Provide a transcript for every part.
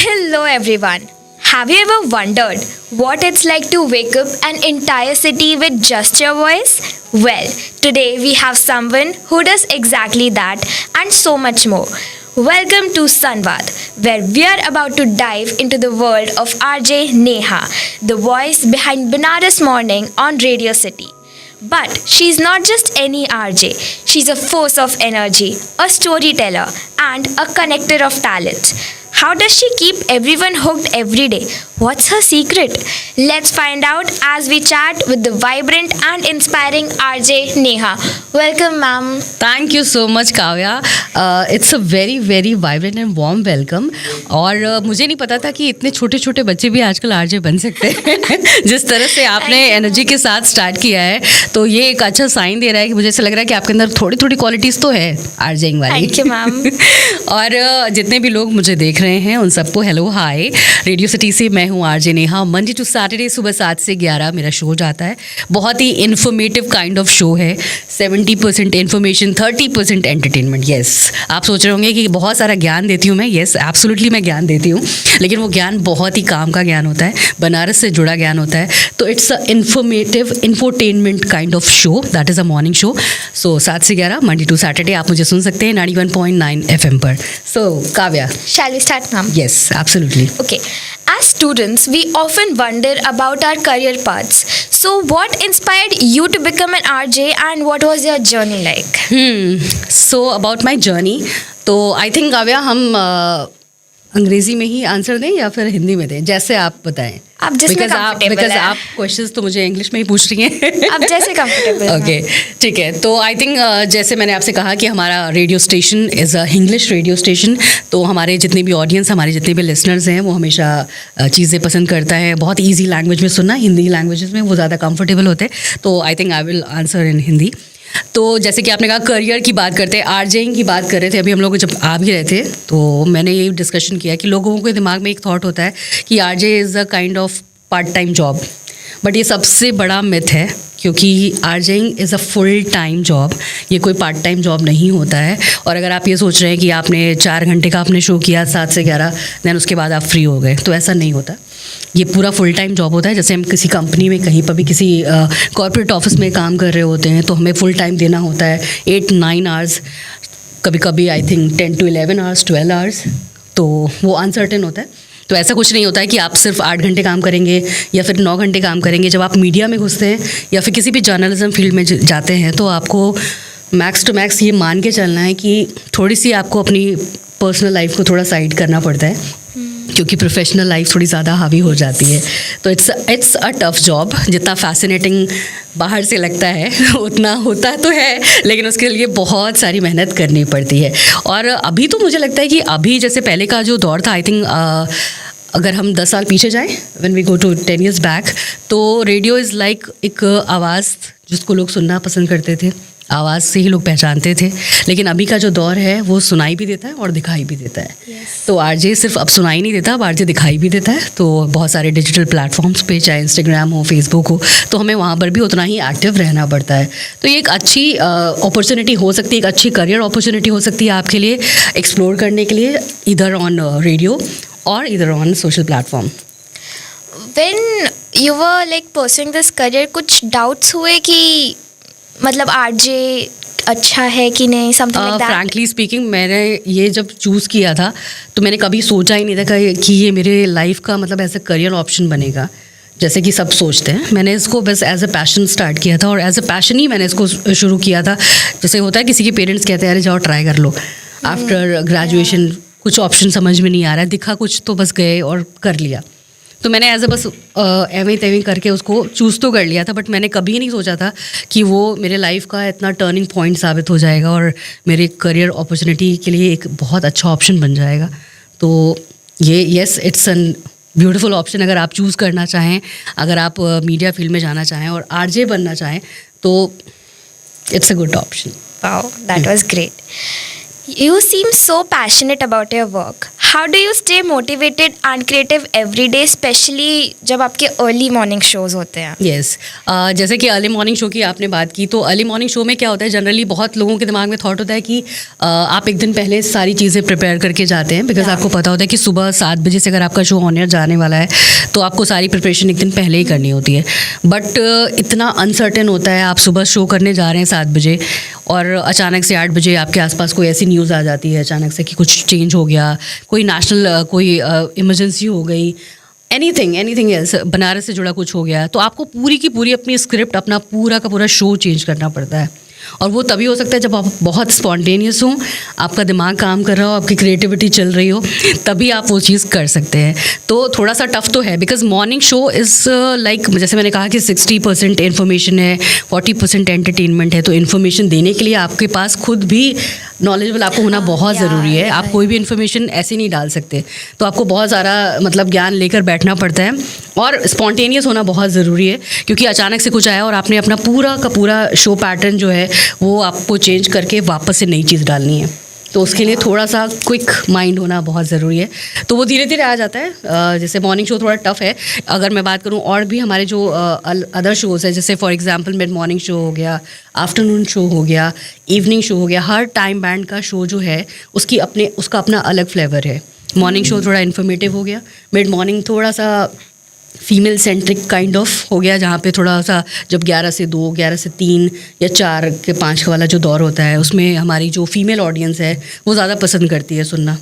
Hello everyone. Have you ever wondered what it's like to wake up an entire city with just your voice? Well, today we have someone who does exactly that and so much more. Welcome to Sanvad, where we are about to dive into the world of RJ Neha, the voice behind Banaras Morning on Radio City. But she's not just any RJ. She's a force of energy, a storyteller, and a connector of talents. How does she keep everyone hooked every day? What's her secret? Let's find out as we chat with the vibrant and inspiring RJ Neha. Welcome, ma'am. Thank you so much Kavya. It's a very very vibrant and warm welcome. और मुझे नहीं पता था कि इतने छोटे छोटे बच्चे भी आजकल आरजे बन सकते हैं. जिस तरह से आपने एनर्जी के साथ स्टार्ट किया है, तो ये एक अच्छा साइन दे रहा है कि मुझे ऐसा लग रहा है कि आपके अंदर थोड़ी थोड़ी क्वालिटीज़ तो है आरजेइंग वाली. Thank you, ma'am. और जितने भी लोग मुझे देख रहे हैं उन सबको हेलो हाय. रेडियो सिटी से मैं हूँ RJ Neha. Monday to Saturday सुबह 7 से 11 मेरा शो जाता है. बहुत ही इन्फॉर्मेटिव काइंड ऑफ शो है. 70% इन्फॉर्मेशन, 30% एंटरटेनमेंट. येस, आप सोच रहे होंगे कि बहुत सारा ज्ञान देती हूँ मैं. येस, एब्सोल्युटली मैं ज्ञान देती हूँ, लेकिन वो ज्ञान बहुत ही काम का ज्ञान होता है, बनारस से जुड़ा ज्ञान होता है. तो it's a informative infotainment kind of show. That is a morning show. So 7 से 11 मंडे टू सैटरडे आप मुझे सुन सकते हैं 91.9 FM पर. सो Kavya, Shall we start, ma'am? yes, absolutely. Okay. As students, we often wonder about our career paths. So, what inspired you to become an RJ and what was your journey like? So about my journey, तो I think Kavya हम अंग्रेजी में ही answer दें या फिर हिंदी में दें, जैसे आप बताएं. आप जिसमें comfortable बिकॉज हैं. आप क्वेश्चंस तो मुझे इंग्लिश में ही पूछ रही हैं. आप जैसे कंफर्टेबल. ओके, ठीक है. तो आई थिंक जैसे मैंने आपसे कहा कि हमारा radio station is a English radio station. तो हमारे जितने भी ऑडियंस, हमारे जितने भी लिसनर्स हैं, वो हमेशा चीज़ें पसंद करता है बहुत ईजी लैंग्वेज में सुनना. हिंदी लैंग्वेजेस में वो ज़्यादा कंफर्टेबल होते हैं. तो I think I will answer in Hindi. तो जैसे कि आपने कहा करियर की बात करते हैं, आरजेइंग की बात कर रहे थे अभी हम लोग जब आ भी रहे थे, तो मैंने ये डिस्कशन किया कि लोगों के दिमाग में एक थॉट होता है कि RJ is a kind of part time job. But ये सबसे बड़ा मिथ है, क्योंकि RJing is a full time job. ये कोई पार्ट टाइम जॉब नहीं होता है. और अगर आप ये सोच रहे हैं कि आपने 4 घंटे का आपने शो किया 7 से 11, दैन उसके बाद आप फ्री हो गए, तो ऐसा नहीं होता. ये पूरा फुल टाइम जॉब होता है. जैसे हम किसी कंपनी में कहीं पर भी किसी कॉर्पोरेट ऑफिस में काम कर रहे होते हैं, तो हमें फुल टाइम देना होता है 8-9 आवर्स, कभी कभी I think 10 to 11 hours, 12 hours. तो वो अनसर्टेन होता है. तो ऐसा कुछ नहीं होता है कि आप सिर्फ 8 घंटे काम करेंगे या फिर 9 घंटे काम करेंगे. जब आप मीडिया में घुसते हैं या फिर किसी भी जर्नलिज्म फील्ड में जाते हैं, तो आपको मैक्स टू मैक्स ये मान के चलना है कि थोड़ी सी आपको अपनी पर्सनल लाइफ को थोड़ा साइड करना पड़ता है, क्योंकि प्रोफेशनल लाइफ थोड़ी ज़्यादा हावी हो जाती है. तो इट्स अ टफ जॉब. जितना फैसिनेटिंग बाहर से लगता है उतना होता तो है, लेकिन उसके लिए बहुत सारी मेहनत करनी पड़ती है. और अभी तो मुझे लगता है कि अभी जैसे पहले का जो दौर था, आई थिंक अगर हम 10 साल पीछे जाएं, when we go to 10 years back, तो रेडियो इज़ लाइक एक आवाज़ जिसको लोग सुनना पसंद करते थे. आवाज़ से ही लोग पहचानते थे. लेकिन अभी का जो दौर है वो सुनाई भी देता है और दिखाई भी देता है. तो आरजे सिर्फ अब सुनाई नहीं देता, अब आरजे दिखाई भी देता है. तो बहुत सारे डिजिटल प्लेटफॉर्म्स पे, चाहे इंस्टाग्राम हो, फेसबुक हो, तो हमें वहाँ पर भी उतना ही एक्टिव रहना पड़ता है. तो ये एक अच्छी अपॉर्चुनिटी हो सकती है, एक अच्छी करियर अपॉर्चुनिटी हो सकती है आपके लिए एक्सप्लोर करने के लिए, इधर ऑन रेडियो और इधर on social platform. When you were like pursuing this career, कुछ doubts हुए कि मतलब आरजे अच्छा है कि नहीं, something like that? Frankly speaking, मैंने ये जब चूज़ किया था तो मैंने कभी सोचा ही नहीं था कि ये मेरे लाइफ का मतलब ऐसा करियर ऑप्शन बनेगा जैसे कि सब सोचते हैं. मैंने इसको बस एज अ पैशन स्टार्ट किया था, और एज अ पैशन ही मैंने इसको शुरू किया था. जैसे होता है किसी के पेरेंट्स कहते हैं अरे जाओ ट्राई कर लो, आफ्टर ग्रेजुएशन कुछ ऑप्शन समझ में नहीं आ रहा है, दिखा कुछ तो बस गए और कर लिया. तो मैंने एज अ बस एवं तेवं करके उसको चूज़ तो कर लिया था, बट मैंने कभी नहीं सोचा था कि वो मेरे लाइफ का इतना टर्निंग पॉइंट साबित हो जाएगा और मेरे करियर अपॉर्चुनिटी के लिए एक बहुत अच्छा ऑप्शन बन जाएगा. तो ये yes, it's an beautiful option. अगर आप चूज़ करना चाहें, अगर आप मीडिया फील्ड में जाना चाहें और आरजे बनना चाहें, तो it's a good option. Wow, that was great. You seem so passionate about your work. how do you stay motivated and creative every day, especially जब आपके early morning shows होते हैं? यस जैसे कि अर्ली मॉर्निंग शो की आपने बात की, तो अर्ली मॉर्निंग शो में क्या होता है, जनरली बहुत लोगों के दिमाग में थॉट होता है कि आप एक दिन पहले सारी चीज़ें प्रिपेयर करके जाते हैं, बिकॉज आपको पता होता है कि सुबह 7 बजे से अगर आपका शो ऑन एयर जाने वाला है तो आपको सारी प्रिपरेशन एक दिन पहले ही करनी होती है. बट इतना अनसर्टेन होता है, आप सुबह शो करने जा रहे हैं 7 बजे और अचानक से 8 बजे आपके आसपास कोई ऐसी न्यूज़ आ जाती है अचानक से कि कुछ चेंज हो गया, कोई नेशनल कोई इमरजेंसी हो गई, एनीथिंग एल्स, बनारस से जुड़ा कुछ हो गया, तो आपको पूरी की पूरी अपनी स्क्रिप्ट, अपना पूरा का पूरा शो चेंज करना पड़ता है. और वो तभी हो सकता है जब आप बहुत स्पॉन्टेनियस हो, आपका दिमाग काम कर रहा हो, आपकी क्रिएटिविटी चल रही हो, तभी आप वो चीज़ कर सकते हैं. तो थोड़ा सा टफ तो है, because morning show is like, जैसे मैंने कहा कि 60% इन्फॉर्मेशन है, 40% एंटरटेनमेंट है. तो इन्फॉर्मेशन देने के लिए आपके पास खुद भी नॉलेजेबल आपको होना बहुत ज़रूरी है. आप कोई भी इन्फॉर्मेशन ऐसे नहीं डाल सकते, तो आपको बहुत सारा मतलब ज्ञान लेकर बैठना पड़ता है और स्पॉन्टेनियस होना बहुत ज़रूरी है, क्योंकि अचानक से कुछ आया और आपने अपना पूरा का पूरा शो पैटर्न जो है वो आपको चेंज करके वापस से नई चीज़ डालनी है. तो उसके लिए थोड़ा सा क्विक माइंड होना बहुत ज़रूरी है. तो वो धीरे धीरे आ जाता है. जैसे मॉर्निंग शो थोड़ा टफ है. अगर मैं बात करूँ और भी हमारे जो अदर शोज़ है, जैसे for example mid morning show हो गया, आफ्टरनून शो हो गया, इवनिंग शो हो गया, हर टाइम बैंड का शो जो है उसका अपना अलग फ्लेवर है. मॉर्निंग शो थोड़ा इन्फॉर्मेटिव हो गया, मिड मॉर्निंग थोड़ा सा फीमेल सेंट्रिक काइंड ऑफ हो गया, जहाँ पे थोड़ा सा जब 11 से 2, 11 से 3 या 4 के 5 वाला जो दौर होता है, उसमें हमारी जो फीमेल ऑडियंस है वो ज़्यादा पसंद करती है सुनना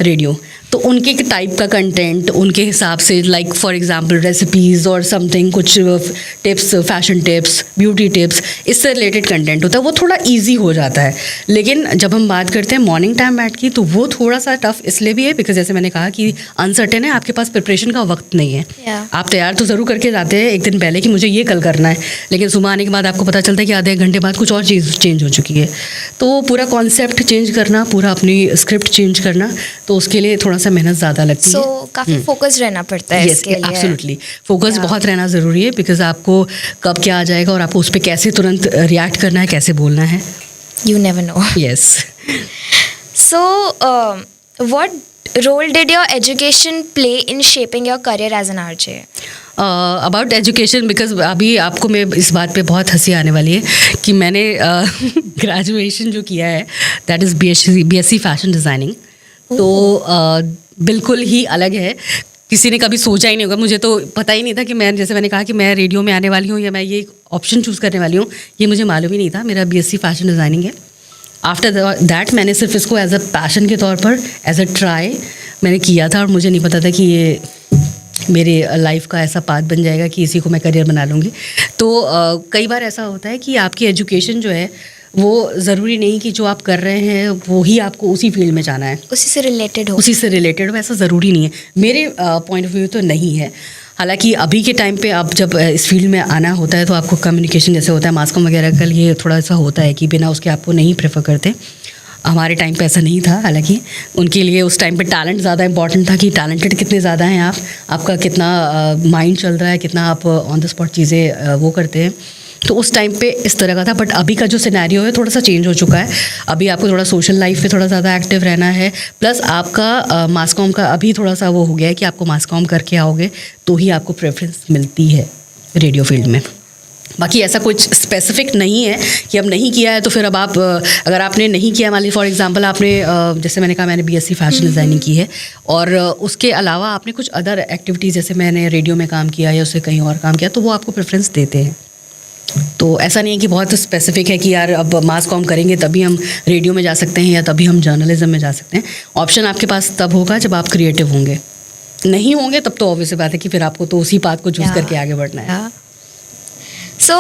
रेडियो. तो उनके टाइप का कंटेंट, उनके हिसाब से, लाइक फॉर एग्जांपल रेसिपीज़ और समथिंग, कुछ tips, fashion tips, beauty tips, इससे रिलेटेड कंटेंट होता है, वो थोड़ा इजी हो जाता है. लेकिन जब हम बात करते हैं मॉर्निंग टाइम बैठ की, तो वो थोड़ा सा टफ इसलिए भी है बिकॉज जैसे मैंने कहा कि अनसर्टेन है, आपके पास प्रिपरेशन का वक्त नहीं है. आप तैयार तो ज़रूर करके जाते हैं एक दिन पहले कि मुझे ये कल करना है, लेकिन सुबह आने के बाद आपको पता चलता है कि आधे एक घंटे बाद कुछ और चीज़ चेंज हो चुकी है. तो पूरा कॉन्सेप्ट चेंज करना, पूरा अपनी स्क्रिप्ट चेंज करना, तो उसके लिए थोड़ा सा मेहनत ज़्यादा लगती है. काफ़ी फोकस रहना पड़ता है इसके लिए. एब्सोल्युटली फोकस बहुत रहना ज़रूरी है, बिकॉज आपको कब क्या आ जाएगा और आपको उस पर कैसे तुरंत रिएक्ट करना है, कैसे बोलना है. You never know. Yes. So, what role did your education play in shaping your career as an RJ? About education, because अभी आपको मैं इस बात पे बहुत हंसी आने वाली है कि मैंने ग्रेजुएशन जो किया है that is BSc fashion designing. तो बिल्कुल ही अलग है. किसी ने कभी सोचा ही नहीं होगा, मुझे तो पता ही नहीं था कि मैं, जैसे मैंने कहा कि मैं रेडियो में आने वाली हूँ या मैं ये ऑप्शन चूज़ करने वाली हूँ, ये मुझे मालूम ही नहीं था. मेरा BSc फैशन डिज़ाइनिंग है. आफ्टर दैट मैंने सिर्फ इसको एज अ पैशन के तौर पर, एज अ ट्राई मैंने किया था, और मुझे नहीं पता था कि ये मेरे लाइफ का ऐसा पाथ बन जाएगा कि इसी को मैं करियर बना लूँगी. तो कई बार ऐसा होता है कि आपकी एजुकेशन जो है वो ज़रूरी नहीं कि जो आप कर रहे हैं वो ही आपको उसी फील्ड में जाना है, उसी से रिलेटेड हो, ऐसा ज़रूरी नहीं है. मेरे पॉइंट ऑफ व्यू तो नहीं है. हालांकि अभी के टाइम पे आप जब इस फील्ड में आना होता है तो आपको कम्युनिकेशन जैसे होता है, मास कॉम वगैरह का, ये थोड़ा सा होता है कि बिना उसके आपको नहीं प्रेफर करते. हमारे टाइम पे ऐसा नहीं था. हालांकि उनके लिए उस टाइम पे टैलेंट ज़्यादा इंपॉर्टेंट था, कि टैलेंटेड कितने ज़्यादा हैं आप, आपका कितना माइंड चल रहा है, कितना आप ऑन द स्पॉट चीज़ें वो करते हैं. तो उस टाइम पे इस तरह का था. बट अभी का जो सिनेरियो है थोड़ा सा चेंज हो चुका है. अभी आपको थोड़ा सोशल लाइफ पे थोड़ा ज़्यादा एक्टिव रहना है, प्लस आपका मास कॉम का अभी थोड़ा सा वो हो गया है कि आपको मास कॉम करके आओगे तो ही आपको प्रेफरेंस मिलती है रेडियो फील्ड में. बाकी ऐसा कुछ स्पेसिफिक नहीं है कि अब नहीं किया है तो फिर अब आप, अगर आपने नहीं किया, मान लीजिए फॉर एग्जांपल आपने, जैसे मैंने कहा मैंने BSc फैशन डिज़ाइनिंग की है, और उसके अलावा आपने कुछ अदर एक्टिविटीज़, जैसे मैंने रेडियो में काम किया या उससे कहीं और काम किया, तो वो आपको प्रेफरेंस देते हैं. तो ऐसा नहीं है कि बहुत स्पेसिफिक है कि यार अब मास कॉम करेंगे तभी हम रेडियो में जा सकते हैं या तभी हम जर्नलिज्म में जा सकते हैं. ऑप्शन आपके पास तब होगा जब आप क्रिएटिव होंगे. नहीं होंगे तब तो ऑब्वियस बात है कि फिर आपको तो उसी पाथ को चूज़ करके आगे बढ़ना है. So,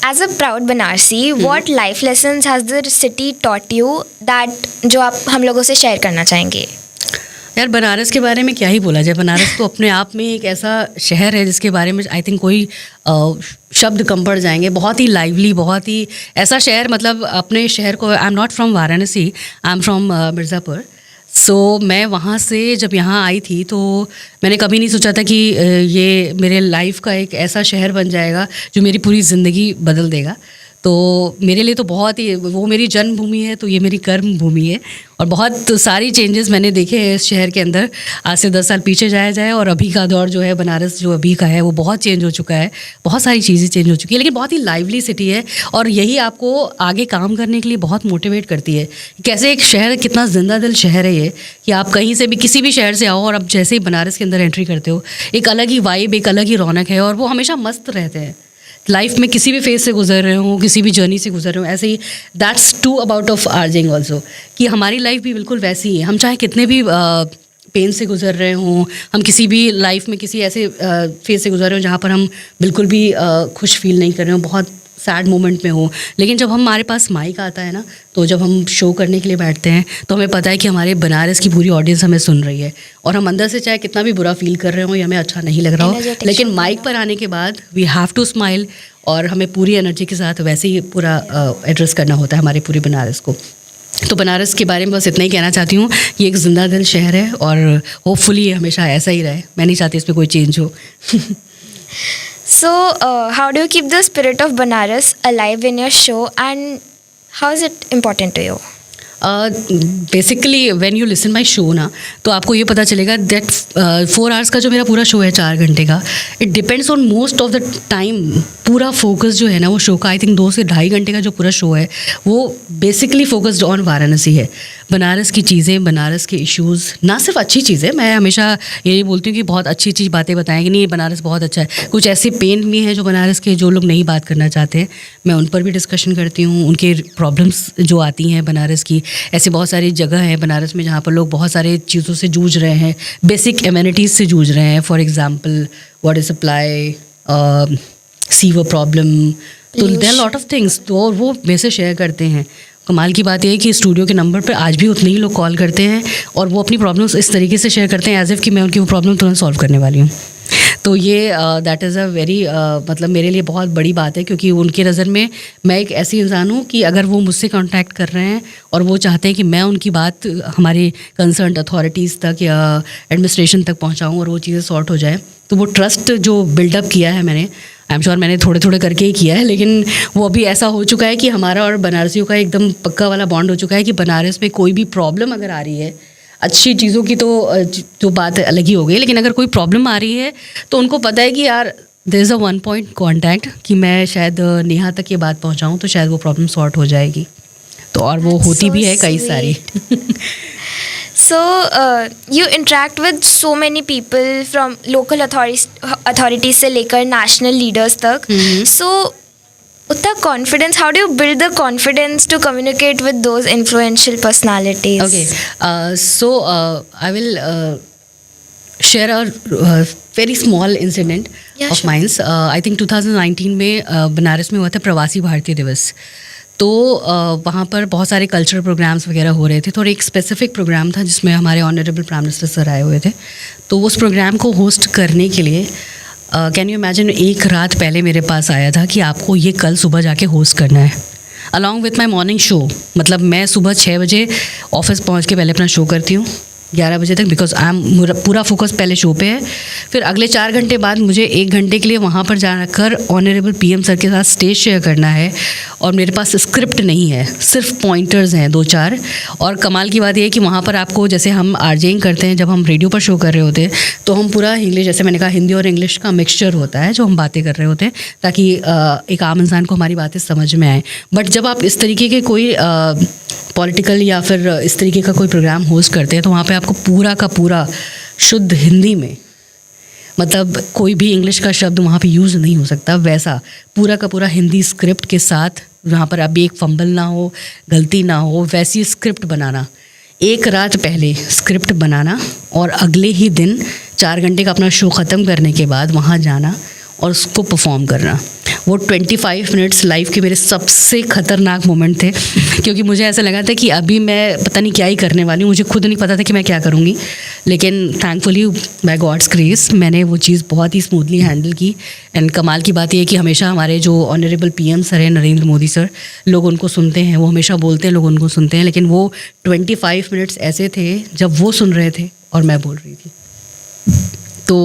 as a proud Banarsi, what life lessons has the city taught you that जो आप हम लोगों से शेयर करना चाहेंगे? यार बनारस के बारे में क्या ही बोला जाए. बनारस तो अपने आप में एक ऐसा शहर है जिसके बारे में आई थिंक कोई शब्द कम पड़ जाएंगे. बहुत ही लाइवली, बहुत ही ऐसा शहर, मतलब अपने शहर को, I am not from Varanasi, I am from Mirzapur. So मैं वहाँ से जब यहाँ आई थी तो मैंने कभी नहीं सोचा था कि ये मेरे लाइफ का एक ऐसा शहर बन जाएगा जो मेरी पूरी ज़िंदगी बदल देगा. तो मेरे लिए तो बहुत ही, वो मेरी जन्मभूमि है तो ये मेरी कर्म भूमि है। और बहुत सारी चेंजेस मैंने देखे हैं इस शहर के अंदर। आज से 10 साल पीछे जाया जाए और अभी का दौर जो है, बनारस जो अभी का है वो बहुत चेंज हो चुका है, बहुत सारी चीज़ें चेंज हो चुकी है, लेकिन बहुत ही लाइवली सिटी है। और यही आपको आगे काम करने के लिए बहुत मोटिवेट करती है। कैसे एक शहर, कितना जिंदा दिल शहर है ये, कि आप कहीं से भी, किसी भी शहर से आओ और आप जैसे ही बनारस के अंदर एंट्री करते हो, एक अलग ही वाइब, एक अलग ही रौनक है। और वो हमेशा मस्त रहते हैं लाइफ में, किसी भी फेज से गुजर रहे हो, किसी भी जर्नी से गुजर रहे हो। ऐसे ही that's true about of urging also, कि हमारी लाइफ भी बिल्कुल वैसी ही है। हम चाहे कितने भी पेन से गुजर रहे हों, हम किसी भी लाइफ में किसी ऐसे फेज से गुजर रहे हो जहाँ पर हम बिल्कुल भी खुश फील नहीं कर रहे हो, बहुत सैड मोमेंट में हो, लेकिन जब हमारे पास माइक आता है ना, तो जब हम शो करने के लिए बैठते हैं तो हमें पता है कि हमारे बनारस की पूरी ऑडियंस हमें सुन रही है। और हम अंदर से चाहे कितना भी बुरा फील कर रहे हो या हमें अच्छा नहीं लग रहा हो, लेकिन माइक पर आने के बाद वी हैव टू स्माइल, और हमें पूरी एनर्जी के साथ वैसे ही पूरा एड्रेस करना होता है हमारे पूरी बनारस को। तो बनारस के बारे में बस इतना ही कहना चाहती हूँ, ये एक जिंदा दिल शहर है और होपफुली ये हमेशा ऐसा ही रहे। मैं नहीं चाहती इसमें कोई चेंज हो। So, how do you keep the spirit of Banaras alive in your show, and how is it important to you? Basically when you listen my show ना, तो आपको ये पता चलेगा दैट 4 आवर्स का जो मेरा पूरा शो है, 4 घंटे का, it depends on most of the time. पूरा फोकस जो है ना वो शो का, आई थिंक 2 से 2.5 घंटे का जो पूरा शो है वो बेसिकली फोकस्ड ऑन वाराणसी है। बनारस की चीज़ें, बनारस के इश्यूज़, ना सिर्फ अच्छी चीज़ें, मैं हमेशा यही बोलती हूँ कि बहुत अच्छी अच्छी बातें बताएं कि नहीं ये बनारस बहुत अच्छा है। कुछ ऐसे पेन भी हैं जो बनारस के, जो लोग नहीं बात करना चाहते हैं, मैं उन पर भी डिस्कशन करती हूँ। उनके प्रॉब्लम्स जो आती हैं बनारस की, ऐसी बहुत सारी जगह है बनारस में जहाँ पर लोग बहुत सारे चीज़ों से जूझ रहे हैं, बेसिक एमिनिटीज़ से जूझ रहे हैं। For example water supply, sewer problem, तो देयर लॉट ऑफ थिंग्स, तो वो मेरे से शेयर करते हैं। कमाल की बात यह है कि स्टूडियो के नंबर पर आज भी उतने ही लोग कॉल करते हैं और वो अपनी प्रॉब्लम्स इस तरीके से शेयर करते हैं एज इफ़ कि मैं उनकी वो प्रॉब्लम तुरंत सॉल्व करने वाली हूँ। तो ये दैट इज़ अ वेरी, मतलब मेरे लिए बहुत बड़ी बात है, क्योंकि उनकी नज़र में मैं एक ऐसी इंसान हूँ कि अगर वो मुझसे कांटेक्ट कर रहे हैं और वो चाहते हैं कि मैं उनकी बात हमारी कंसर्न अथॉरिटीज़ तक या एडमिनिस्ट्रेशन तक पहुँचाऊँ और वो चीज़ें सॉर्ट हो जाए, तो वो ट्रस्ट जो बिल्डअप किया है मैंने, आई एम श्योर मैंने थोड़े थोड़े करके ही किया है, लेकिन वो अभी ऐसा हो चुका है कि हमारा और बनारसियों का एकदम पक्का वाला बॉन्ड हो चुका है कि बनारस में कोई भी प्रॉब्लम अगर आ रही है, अच्छी चीज़ों की तो जो बात अलग ही हो गई, लेकिन अगर कोई प्रॉब्लम आ रही है तो उनको पता है कि यार there is a 1 point contact, कि मैं शायद नेहा तक ये बात पहुंचाऊं तो शायद वो प्रॉब्लम सॉर्ट हो जाएगी। तो और वो होती भी है कई सारी। So, you interact with so many people from local authorities से लेकर national leaders तक. So, उतना confidence, how do you build the confidence to communicate with those influential personalities? Okay, so I will share a very small incident of mine. I think 2019 में बनारस में हुआ था प्रवासी भारतीय दिवस। तो वहाँ पर बहुत सारे कल्चरल प्रोग्राम्स वगैरह हो रहे थे, तो एक स्पेसिफिक प्रोग्राम था जिसमें हमारे ऑनरेबल प्राइम मिनिस्टर सर आए हुए थे। तो उस प्रोग्राम को होस्ट करने के लिए कैन यू इमेजिन, एक रात पहले मेरे पास आया था कि आपको ये कल सुबह जाके होस्ट करना है, along with my morning show. मतलब मैं सुबह 6 बजे ऑफिस पहुँच के पहले अपना शो करती हूँ 11 बजे तक, बिकॉज आई एम पूरा फोकस पहले शो पे है। फिर अगले 4 घंटे बाद मुझे 1 घंटे के लिए वहाँ पर जाकर ऑनरेबल पीएम सर के साथ स्टेज शेयर करना है, और मेरे पास स्क्रिप्ट नहीं है, सिर्फ पॉइंटर्स हैं 2-4। और कमाल की बात यह है कि वहाँ पर आपको, जैसे हम आरजेइंग करते हैं, जब हम रेडियो पर शो कर रहे होते हैं तो हम पूरा इंग्लिश, जैसे मैंने कहा, हिंदी और इंग्लिश का मिक्सचर होता है जो हम बातें कर रहे होते हैं, ताकि एक आम इंसान को हमारी बातें समझ में आए। बट जब आप इस तरीके के कोई पॉलिटिकल या फिर इस तरीके का कोई प्रोग्राम होस्ट करते हैं तो वहाँ पे आपको पूरा का पूरा शुद्ध हिंदी में, मतलब कोई भी इंग्लिश का शब्द वहाँ पे यूज़ नहीं हो सकता, वैसा पूरा का पूरा हिंदी स्क्रिप्ट के साथ, वहाँ पर अभी एक फंबल ना हो, गलती ना हो, वैसी स्क्रिप्ट बनाना। 1 रात पहले स्क्रिप्ट बनाना और अगले ही दिन 4 घंटे का अपना शो ख़त्म करने के बाद वहाँ जाना और उसको परफॉर्म करना। वो 25 मिनट्स लाइफ के मेरे सबसे ख़तरनाक मोमेंट थे, क्योंकि मुझे ऐसा लगा था कि अभी मैं पता नहीं क्या ही करने वाली हूँ, मुझे खुद नहीं पता था कि मैं क्या करूँगी। लेकिन थैंकफुली बाय गॉड्स ग्रेस मैंने वो चीज़ बहुत ही स्मूथली हैंडल की। एंड कमाल की बात यह है कि हमेशा हमारे जो ऑनरेबल पीएम सर हैं, नरेंद्र मोदी सर, लोग उनको सुनते हैं, वो हमेशा बोलते हैं लोग उनको सुनते हैं, लेकिन वो 25 मिनट्स ऐसे थे जब वो सुन रहे थे और मैं बोल रही थी। तो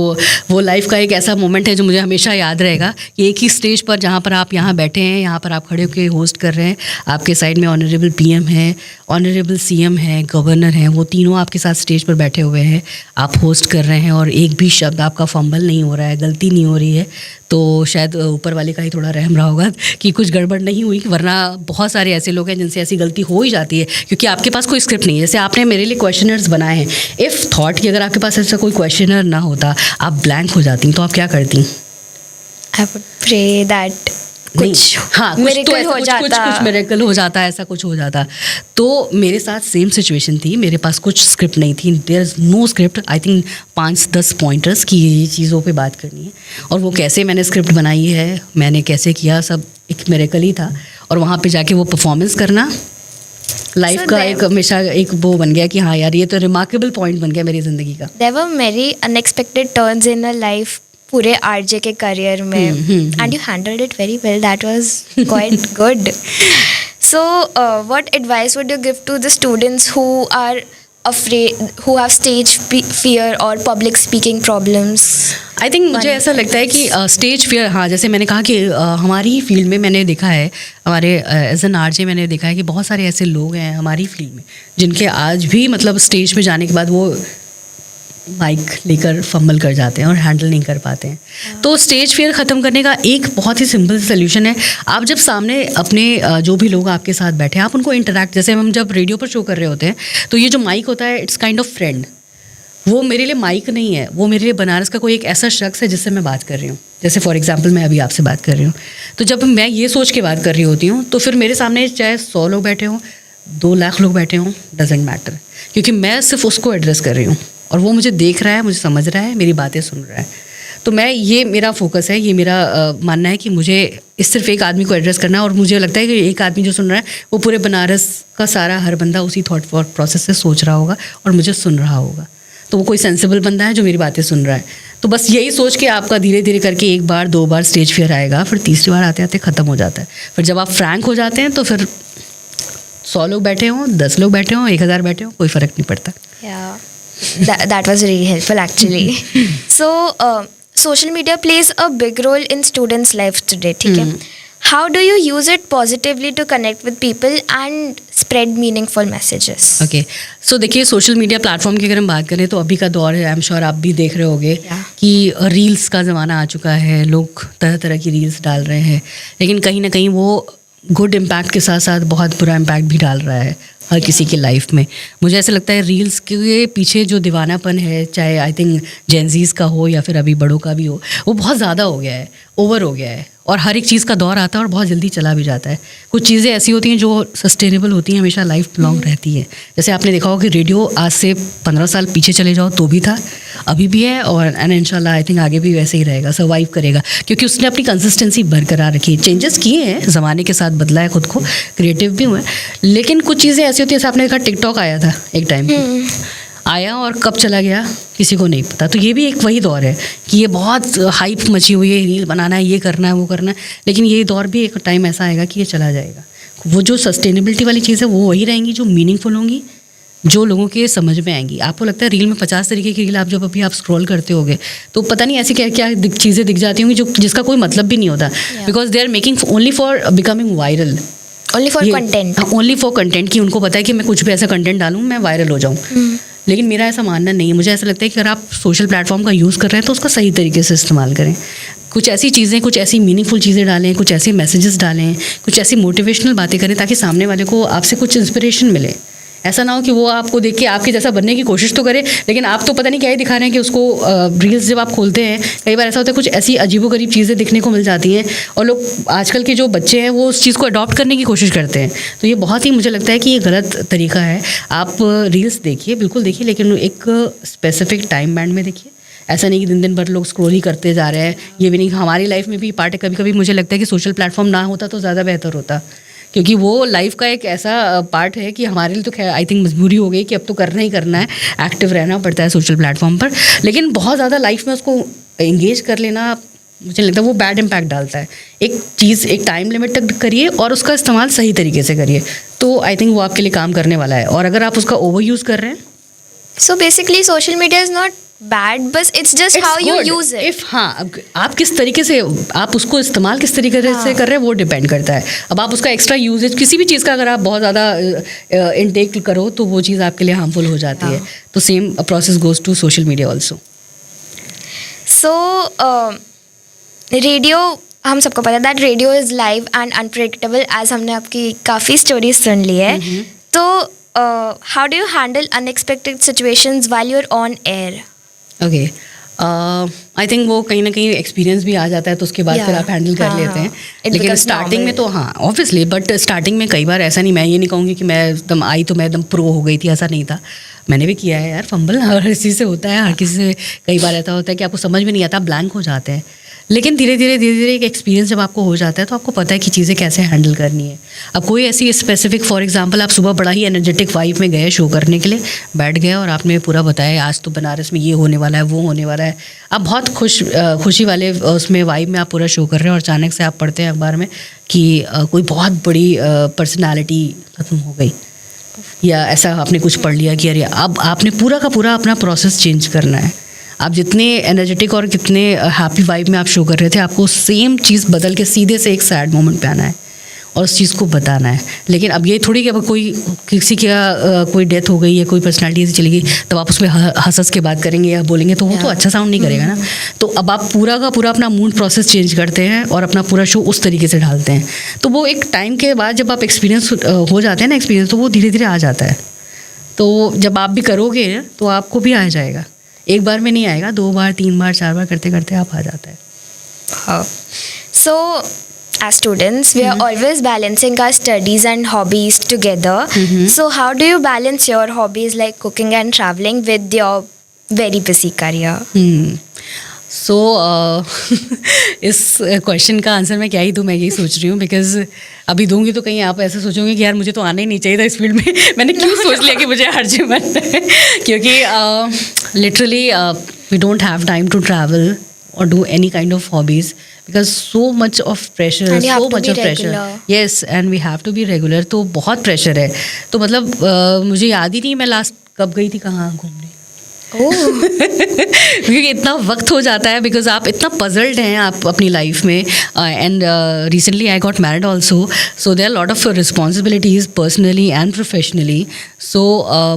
वो लाइफ का एक ऐसा मोमेंट है जो मुझे हमेशा याद रहेगा कि एक ही स्टेज पर जहाँ पर आप यहाँ बैठे हैं, यहाँ पर आप खड़े होकर होस्ट कर रहे हैं, आपके साइड में ऑनरेबल पीएम है, ऑनरेबल सीएम है, गवर्नर हैं, वो तीनों आपके साथ स्टेज पर बैठे हुए हैं, आप होस्ट कर रहे हैं और एक भी शब्द आपका फंबल नहीं हो रहा है, गलती नहीं हो रही है। तो शायद ऊपर वाले का ही थोड़ा रहम रहा होगा कि कुछ गड़बड़ नहीं हुई, वरना बहुत सारे ऐसे लोग हैं जिनसे ऐसी गलती हो ही जाती है क्योंकि आपके पास कोई स्क्रिप्ट नहीं है। जैसे आपने मेरे लिए क्वेश्चनर्स बनाए हैं, इफ़ थॉट कि अगर आपके पास ऐसा कोई क्वेश्चनर ना होता, आप ब्लैंक हो जाती, तो आप क्या करती? I would pray that कुछ हाँ, मिरेकल हो जाता, कुछ मिरेकल हो जाता, ऐसा कुछ हो जाता। तो मेरे साथ सेम सिचुएशन थी, मेरे पास कुछ स्क्रिप्ट नहीं थी, there is no script. I think 5-10 pointers की ये चीज़ों पे बात करनी है और वो कैसे मैंने स्क्रिप्ट बनाई है, मैंने कैसे किया, सब एक मिरेकल ही था। और वहाँ पे जाके वो परफॉर्मेंस करना लाइफ So का then- एक हमेशा एक वो बन गया कि हाँ यार, ये तो रिमार्केबल पॉइंट बन गया मेरी ज़िंदगी का। there were many unexpected turns in a life पूरे आरजे के करियर में, and you handled it very well. That was quite good. So, what advice would you give to the students who are afraid, who have stage fear or public speaking problems? I think मुझे ऐसा लगता है कि stage fear, हाँ, जैसे मैंने कहा कि हमारी फील्ड में मैंने देखा है, हमारे एज एन आरजे मैंने देखा है कि बहुत सारे ऐसे लोग हैं हमारी फील्ड में जिनके आज भी मतलब स्टेज पे जाने के बाद वो माइक लेकर फंबल कर जाते हैं और हैंडल नहीं कर पाते हैं। तो स्टेज फियर ख़त्म करने का एक बहुत ही सिंपल सोल्यूशन है, आप जब सामने अपने जो भी लोग आपके साथ बैठे हैं, आप उनको इंटरेक्ट, जैसे हम जब रेडियो पर शो कर रहे होते हैं तो ये जो माइक होता है, इट्स काइंड ऑफ फ्रेंड। वो मेरे लिए माइक नहीं है, वो मेरे लिए बनारस का कोई एक ऐसा शख्स है जिससे मैं बात कर रही हूँ। जैसे फॉर एग्जांपल मैं अभी आपसे बात कर रही हूँ, तो जब मैं ये सोच के बात कर रही होती हूँ तो फिर मेरे सामने चाहे 100 लोग बैठे हों, 2 लाख लोग बैठे हों, डजेंट मैटर, क्योंकि मैं सिर्फ उसको एड्रेस कर रही हूँ और वो मुझे देख रहा है, मुझे समझ रहा है, मेरी बातें सुन रहा है। तो मैं, ये मेरा फोकस है, ये मेरा मानना है कि मुझे इस सिर्फ एक आदमी को एड्रेस करना है और मुझे लगता है कि एक आदमी जो सुन रहा है वो पूरे बनारस का सारा हर बंदा उसी थॉट प्रोसेस से सोच रहा होगा और मुझे सुन रहा होगा। तो वो कोई सेंसिबल बंदा है जो मेरी बातें सुन रहा है। तो बस यही सोच के आपका धीरे धीरे करके 1 बार 2 बार स्टेज फियर आएगा, फिर तीसरी बार आते आते ख़त्म हो जाता है। फिर जब आप फ्रैंक हो जाते हैं तो फिर 100 लोग बैठे हों, 10 लोग बैठे हों, 1000 बैठे हों, कोई फ़र्क नहीं पड़ता। Yeah, that was really helpful actually. So, social media plays a big role in students' lives today. ठीक है? How do you use it positively to connect with people and spread meaningful messages? Okay, so देखिए, social media platform की अगर हम बात करें तो अभी का दौर है, आई एम श्योर आप भी देख रहे होंगे कि रील्स का ज़माना आ चुका है, लोग तरह तरह की रील्स डाल रहे हैं, लेकिन कहीं ना कहीं वो गुड इम्पैक्ट के साथ साथ बहुत बुरा इम्पैक्ट भी डाल रहा है हर किसी की लाइफ में। मुझे ऐसा लगता है रील्स के पीछे जो दीवानापन है, चाहे आई थिंक जेनजीज़ का हो या फिर अभी बड़ों का भी हो, वो बहुत ज़्यादा हो गया है, ओवर हो गया है। और हर एक चीज़ का दौर आता है और बहुत जल्दी चला भी जाता है। कुछ चीज़ें ऐसी होती हैं जो सस्टेनेबल होती हैं, हमेशा लाइफ लॉन्ग रहती है। जैसे आपने देखा होगा कि रेडियो आज से 15 साल पीछे चले जाओ तो भी था, अभी भी है, और इंशाल्लाह आई थिंक आगे भी वैसे ही रहेगा, सर्वाइव करेगा, क्योंकि उसने अपनी कंसिस्टेंसी बरकरार रखी है। चेंजेस किए हैं, ज़माने के साथ बदला है खुद को, क्रिएटिव भी हुए हैं, लेकिन कुछ चीज़ें ऐसी होती है, जैसे आपने देखा टिकटॉक आया था एक टाइम पे, आया और कब चला गया किसी को नहीं पता। तो ये भी एक वही दौर है कि ये बहुत हाइप मची हुई है, रील बनाना है, ये करना है, वो करना है, लेकिन ये दौर भी एक टाइम ऐसा आएगा कि ये चला जाएगा। वो जो सस्टेनेबिलिटी वाली चीज़ है वो वही रहेंगी जो मीनिंगफुल होंगी, जो लोगों के समझ में आएंगी। आपको लगता है रील में 50 तरीके की रील आप जब अभी आप स्क्रॉल करते होगे तो पता नहीं ऐसी क्या क्या चीज़ें दिख जाती होंगी जो जिसका कोई मतलब भी नहीं होता, because they are making only for becoming viral, only for content, only for content, कि उनको पता है कि मैं कुछ भी ऐसा कंटेंट डालूँ मैं वायरल हो जाऊँ। लेकिन मेरा ऐसा मानना नहीं है। मुझे ऐसा लगता है कि अगर आप सोशल प्लेटफॉर्म का यूज़ कर रहे हैं तो उसका सही तरीके से इस्तेमाल करें। कुछ ऐसी चीज़ें, कुछ ऐसी मीनिंगफुल चीज़ें डालें, कुछ ऐसे मैसेजेस डालें, कुछ ऐसी मोटिवेशनल बातें करें ताकि सामने वाले को आपसे कुछ इंस्पिरेशन मिले। ऐसा ना हो कि वो आपको देख के आपके जैसा बनने की कोशिश तो करे, लेकिन आप तो पता नहीं क्या ही दिखा रहे हैं कि उसको रील्स जब आप खोलते हैं कई बार ऐसा होता है कुछ ऐसी अजीबोगरीब चीज़ें दिखने को मिल जाती हैं और लोग आजकल के जो बच्चे हैं वो उस चीज़ को अडॉप्ट करने की कोशिश करते हैं। तो ये बहुत ही, मुझे लगता है कि ये गलत तरीका है। आप रील्स देखिए, बिल्कुल देखिए, लेकिन एक स्पेसिफिक टाइम बैंड में देखिए। ऐसा नहीं कि दिन दिन भर लोग स्क्रॉल ही करते जा रहे हैं। ये भी नहीं, हमारी लाइफ में भी पार्ट है, कभी कभी मुझे लगता है कि सोशल प्लेटफॉर्म ना होता तो ज़्यादा बेहतर होता, क्योंकि वो लाइफ का एक ऐसा पार्ट है कि हमारे लिए तो खैर आई थिंक मजबूरी हो गई कि अब तो करना ही करना है, एक्टिव रहना पड़ता है सोशल प्लेटफॉर्म पर। लेकिन बहुत ज़्यादा लाइफ में उसको एंगेज कर लेना, मुझे लगता है वो बैड इम्पैक्ट डालता है। एक चीज़ एक टाइम लिमिट तक करिए और उसका इस्तेमाल सही तरीके से करिए, तो आई थिंक वो आपके लिए काम करने वाला है। और अगर आप उसका ओवर यूज़ कर रहे हैं, so basically social media is not bad, but it's just how you use it. If हाँ, आप किस तरीके से आप उसको इस्तेमाल किस तरीके से कर रहे हैं वो डिपेंड करता है. अब आप उसका एक्स्ट्रा यूजेज किसी भी चीज़ का अगर आप बहुत ज़्यादा इनटेक करो तो वो चीज़ आपके लिए हार्मफुल हो जाती है. तो same process goes to social media also. So, radio हम सबको पता है that radio is live and unpredictable. As हमने आपकी काफ़ी स्टोरीज सुन ली है. तो how do you handle unexpected situations while you are on air? Okay, I think वो कहीं ना कहीं एक्सपीरियंस भी आ जाता है तो उसके बाद फिर आप हैंडल कर लेते हैं. लेकिन स्टार्टिंग में तो हाँ ऑब्वियसली, बट स्टार्टिंग में कई बार ऐसा नहीं, मैं ये नहीं कहूँगी कि मैं एकदम आई तो मैं एकदम प्रो हो गई थी, ऐसा नहीं था. मैंने भी किया है यार फंबल, हर किसी से होता है, हर किसी से कई बार ऐसा होता है कि आपको समझ में नहीं आता, ब्लैंक हो जाते हैं. लेकिन धीरे धीरे एक एक्सपीरियंस जब आपको हो जाता है तो आपको पता है कि चीज़ें कैसे हैंडल करनी है. अब कोई ऐसी स्पेसिफिक, फॉर एग्जांपल आप सुबह बड़ा ही एनर्जेटिक वाइब में गए शो करने के लिए, बैठ गए और आपने पूरा बताया आज तो बनारस में ये होने वाला है, वो होने वाला है. आप बहुत खुशी वाले उसमें वाइब में आप पूरा शो कर रहे हैं और अचानक से आप पढ़ते हैं अखबार में कि कोई बहुत बड़ी पर्सनैलिटी ख़त्म हो गई, या ऐसा आपने कुछ पढ़ लिया कि अरे अब आपने पूरा का पूरा अपना प्रोसेस चेंज करना है. आप जितने एनर्जेटिक और कितने हैप्पी वाइब में आप शो कर रहे थे, आपको सेम चीज़ बदल के सीधे से एक सैड मोमेंट पे आना है और उस चीज़ को बताना है. लेकिन अब ये थोड़ी कि अब कोई किसी का कोई डेथ हो गई है, कोई पर्सनालिटी ऐसी चली गई, तब आप उसमें हंस के बात करेंगे या बोलेंगे तो वो तो अच्छा साउंड नहीं करेगा ना. तो अब आप पूरा का पूरा अपना मूड प्रोसेस चेंज करते हैं और अपना पूरा शो उस तरीके से ढालते हैं. तो वो एक टाइम के बाद जब आप एक्सपीरियंस हो जाते हैं ना, एक्सपीरियंस, तो वो धीरे धीरे आ जाता है. तो जब आप भी करोगे तो आपको भी आ जाएगा. एक बार में नहीं आएगा, 2 बार 3 बार 4 बार करते करते आप आ जाता है. So, as students, we are always balancing our studies and hobbies together. So, how do you balance your hobbies like cooking and traveling with your very busy career? सो इस क्वेश्चन का आंसर मैं क्या ही दूँ, मैं यही सोच रही हूँ. बिकॉज अभी दूंगी तो कहीं आप ऐसे सोचोगे कि यार मुझे तो आना ही नहीं चाहिए था इस फील्ड में, मैंने क्यों सोच लिया कि मुझे हर जगह बनना है. क्योंकि literally we don't have time to travel or do any kind of hobbies because so much of pressure, so much of pressure. Yes, and we have to be regular. तो बहुत pressure है. तो मतलब मुझे याद ही नहीं मैं लास्ट कब गई थी कहाँ घूमने. क्योंकि इतना वक्त हो जाता है, बिकॉज आप इतना पजल्ड हैं आप अपनी लाइफ में. And recently I got married also, so there are lot of responsibilities personally and professionally. So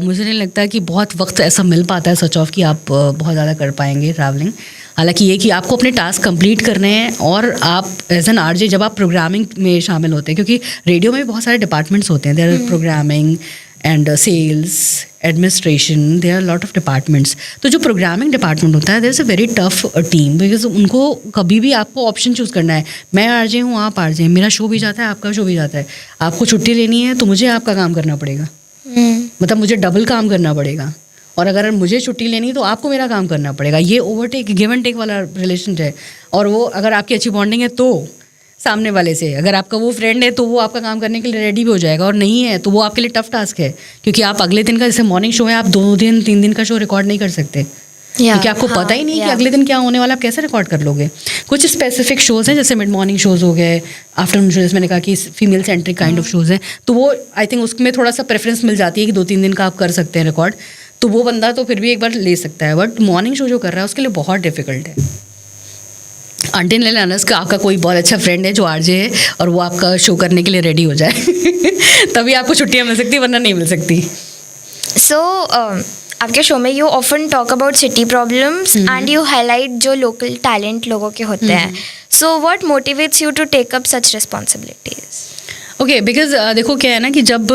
मुझे नहीं लगता कि बहुत वक्त ऐसा मिल पाता है सच ऑफ कि आप बहुत ज़्यादा कर पाएंगे ट्रैवलिंग. हालांकि ये कि आपको अपने टास्क कंप्लीट करने हैं और आप एज एन आरजे जब आप प्रोग्रामिंग में शामिल होते हैं, क्योंकि रेडियो में भी बहुत सारे डिपार्टमेंट्स होते हैं, there are programming and sales, administration, there are lot of departments. तो जो प्रोग्रामिंग डिपार्टमेंट होता है there is a very tough team, because उनको कभी भी आपको ऑप्शन चूज़ करना है. मैं आरजे हूँ, आप आरजे हैं, मेरा शो भी जाता है, आपका शो भी जाता है. आपको छुट्टी लेनी है तो मुझे आपका काम करना पड़ेगा, मतलब मुझे डबल काम करना पड़ेगा. और अगर मुझे छुट्टी लेनी तो आपको मेरा काम करना पड़ेगा. ये ओवरटेक, गिव एंड टेक वाला रिलेशन है. और वो अगर आपकी अच्छी बॉन्डिंग है तो सामने वाले से, अगर आपका वो फ्रेंड है तो वो आपका काम करने के लिए रेडी भी हो जाएगा, और नहीं है तो वो आपके लिए टफ टास्क है. क्योंकि आप अगले दिन का, जैसे मॉर्निंग शो है, आप 2 दिन 3 दिन का शो रिकॉर्ड नहीं कर सकते, क्योंकि आपको पता ही नहीं कि अगले दिन क्या होने वाला, आप कैसे रिकॉर्ड कर लोगे. कुछ स्पेसिफिक शोज़ हैं जैसे मिड मॉर्निंग शोज़ हो गए, आफ्टरनून शोज़, मैंने कहा कि female centric kind of shows हैं, तो वो आई थिंक उसमें थोड़ा सा प्रेफरेंस मिल जाती है कि 2-3 दिन का आप कर सकते हैं रिकॉर्ड, तो वो बंदा तो फिर भी एक बार ले सकता है. बट मॉर्निंग शो जो कर रहा है उसके लिए बहुत डिफिकल्ट है. अनटिल अनलेस का आपका कोई बहुत अच्छा फ्रेंड है जो आरजे है और वो आपका शो करने के लिए रेडी हो जाए तभी आपको छुट्टियां मिल सकती, वरना नहीं मिल सकती. सो आपके शो में you often talk about city problems and you highlight जो लोकल टैलेंट लोगों के होते हैं. So what motivates you to take up such responsibilities? Okay, because देखो क्या है ना कि जब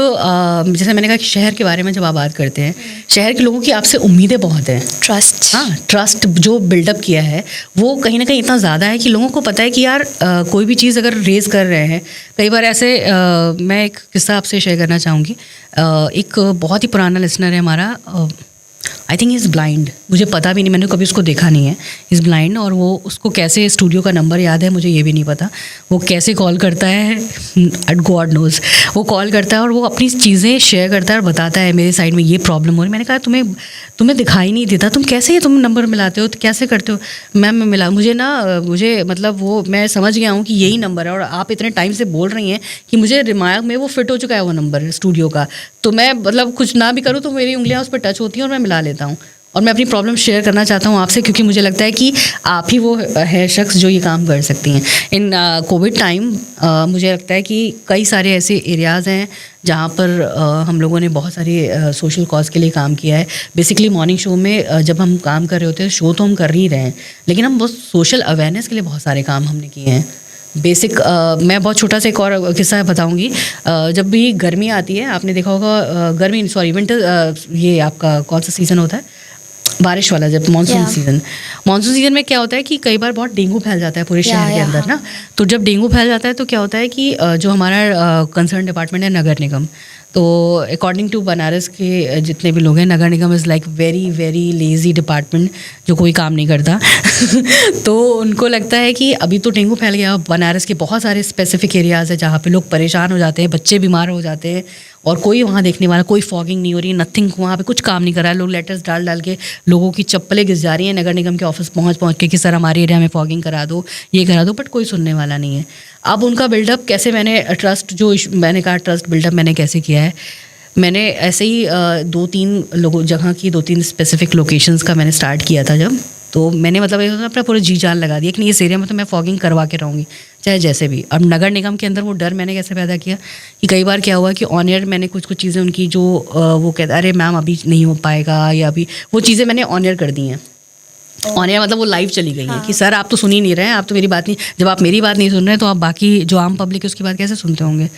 जैसे मैंने कहा कि शहर के बारे में जब आप बात करते हैं, शहर के लोगों की आपसे उम्मीदें बहुत हैं. ट्रस्ट, हाँ, ट्रस्ट जो बिल्डअप किया है वो कहीं ना कहीं इतना ज़्यादा है कि लोगों को पता है कि यार कोई भी चीज़ अगर रेज़ कर रहे हैं, कई बार ऐसे मैं एक किस्सा आपसे शेयर करना चाहूँगी. एक बहुत ही पुराना लिसनर है हमारा, आई थिंक इज़ ब्लाइंड, मुझे पता भी नहीं, मैंने कभी उसको देखा नहीं है. इज़ ब्लाइंड, और वो उसको कैसे स्टूडियो का नंबर याद है मुझे ये भी नहीं पता, वो कैसे कॉल करता है एट गॉड नोज़. वो कॉल करता है और वो अपनी चीज़ें शेयर करता है और बताता है मेरे साइड में ये प्रॉब्लम हो रही. मैंने कहा तुम्हें दिखाई नहीं देता, तुम कैसे तुम नंबर मिलाते हो, तो कैसे करते हो? मैम मैं मिला, मुझे मतलब वो मैं समझ गया हूँ कि यही नंबर है और आप इतने टाइम से बोल रही हैं कि मुझे दिमाग में वो फिट हो चुका है वो नंबर स्टूडियो का, तो मैं मतलब कुछ ना भी करूँ तो मेरी उंगलियाँ उस पर टच होती हैं और मैं मिला लेता हूँ. और मैं अपनी प्रॉब्लम शेयर करना चाहता हूँ आपसे, क्योंकि मुझे लगता है कि आप ही वो है शख्स जो ये काम कर सकती हैं। इन कोविड टाइम मुझे लगता है कि कई सारे ऐसे एरियाज़ हैं जहाँ पर हम लोगों ने बहुत सारे सोशल कॉज के लिए काम किया है। बेसिकली मॉर्निंग शो में जब हम काम कर रहे होते हैं, शो तो हम कर ही रहे हैं, लेकिन हम बहुत सोशल अवेयरनेस के लिए बहुत सारे काम हमने किए हैं। बेसिक मैं बहुत छोटा सा एक और किस्सा बताऊंगी। जब भी गर्मी आती है, आपने देखा होगा, गर्मी सॉरी विंटर, ये आपका कौन सा सीज़न होता है, बारिश वाला, जब मानसून सीज़न में क्या होता है कि कई बार बहुत डेंगू फैल जाता है पूरे शहर के अंदर ना। तो जब डेंगू फैल जाता है तो क्या होता है कि जो हमारा कंसर्न डिपार्टमेंट है नगर निगम, तो अकॉर्डिंग टू बनारस के जितने भी लोग हैं, नगर निगम is like very very lazy department जो कोई काम नहीं करता। तो उनको लगता है कि अभी तो डेंगू फैल गया, बनारस के बहुत सारे स्पेसिफिक एरियाज़ है जहाँ पे लोग परेशान हो जाते हैं, बच्चे बीमार हो जाते हैं, और कोई वहाँ देखने वाला, कोई फॉगिंग नहीं हो रही, नथिंग, वहाँ पे कुछ काम नहीं कर रहा है। लोग लेटर्स डाल डाल के लोगों की चप्पलें घिस जा रही हैं नगर निगम के ऑफिस पहुँच के कि सर हमारे एरिया में फॉगिंग करा दो, ये करा दो, बट कोई सुनने वाला नहीं है। अब उनका बिल्डअप कैसे, मैंने कहा ट्रस्ट बिल्डअप मैंने कैसे किया है, मैंने ऐसे ही 2-3 लोगों जगह की 2-3 स्पेसिफिक लोकेशंस का मैंने स्टार्ट किया था जब, तो मैंने मतलब अपना पूरा जी जान लगा दिया कि नहीं, इस एरिया में तो मैं फॉगिंग करवा के रहूँगी चाहे जैसे भी। अब नगर निगम के अंदर वो डर मैंने कैसे पैदा किया कि कई बार क्या हुआ कि ऑन एयर मैंने कुछ चीज़ें उनकी जो वो कहता अरे मैम अभी नहीं हो पाएगा, या अभी वो चीज़ें मैंने ऑन एयर कर दी हैं। ऑन एयर मतलब वो लाइव चली गई है कि सर आप तो सुन ही नहीं रहे हैं, आप तो मेरी बात नहीं, जब आप मेरी बात नहीं सुन रहे हैं तो आप बाकी जो आम पब्लिक है उसकी बात कैसे सुनते होंगे।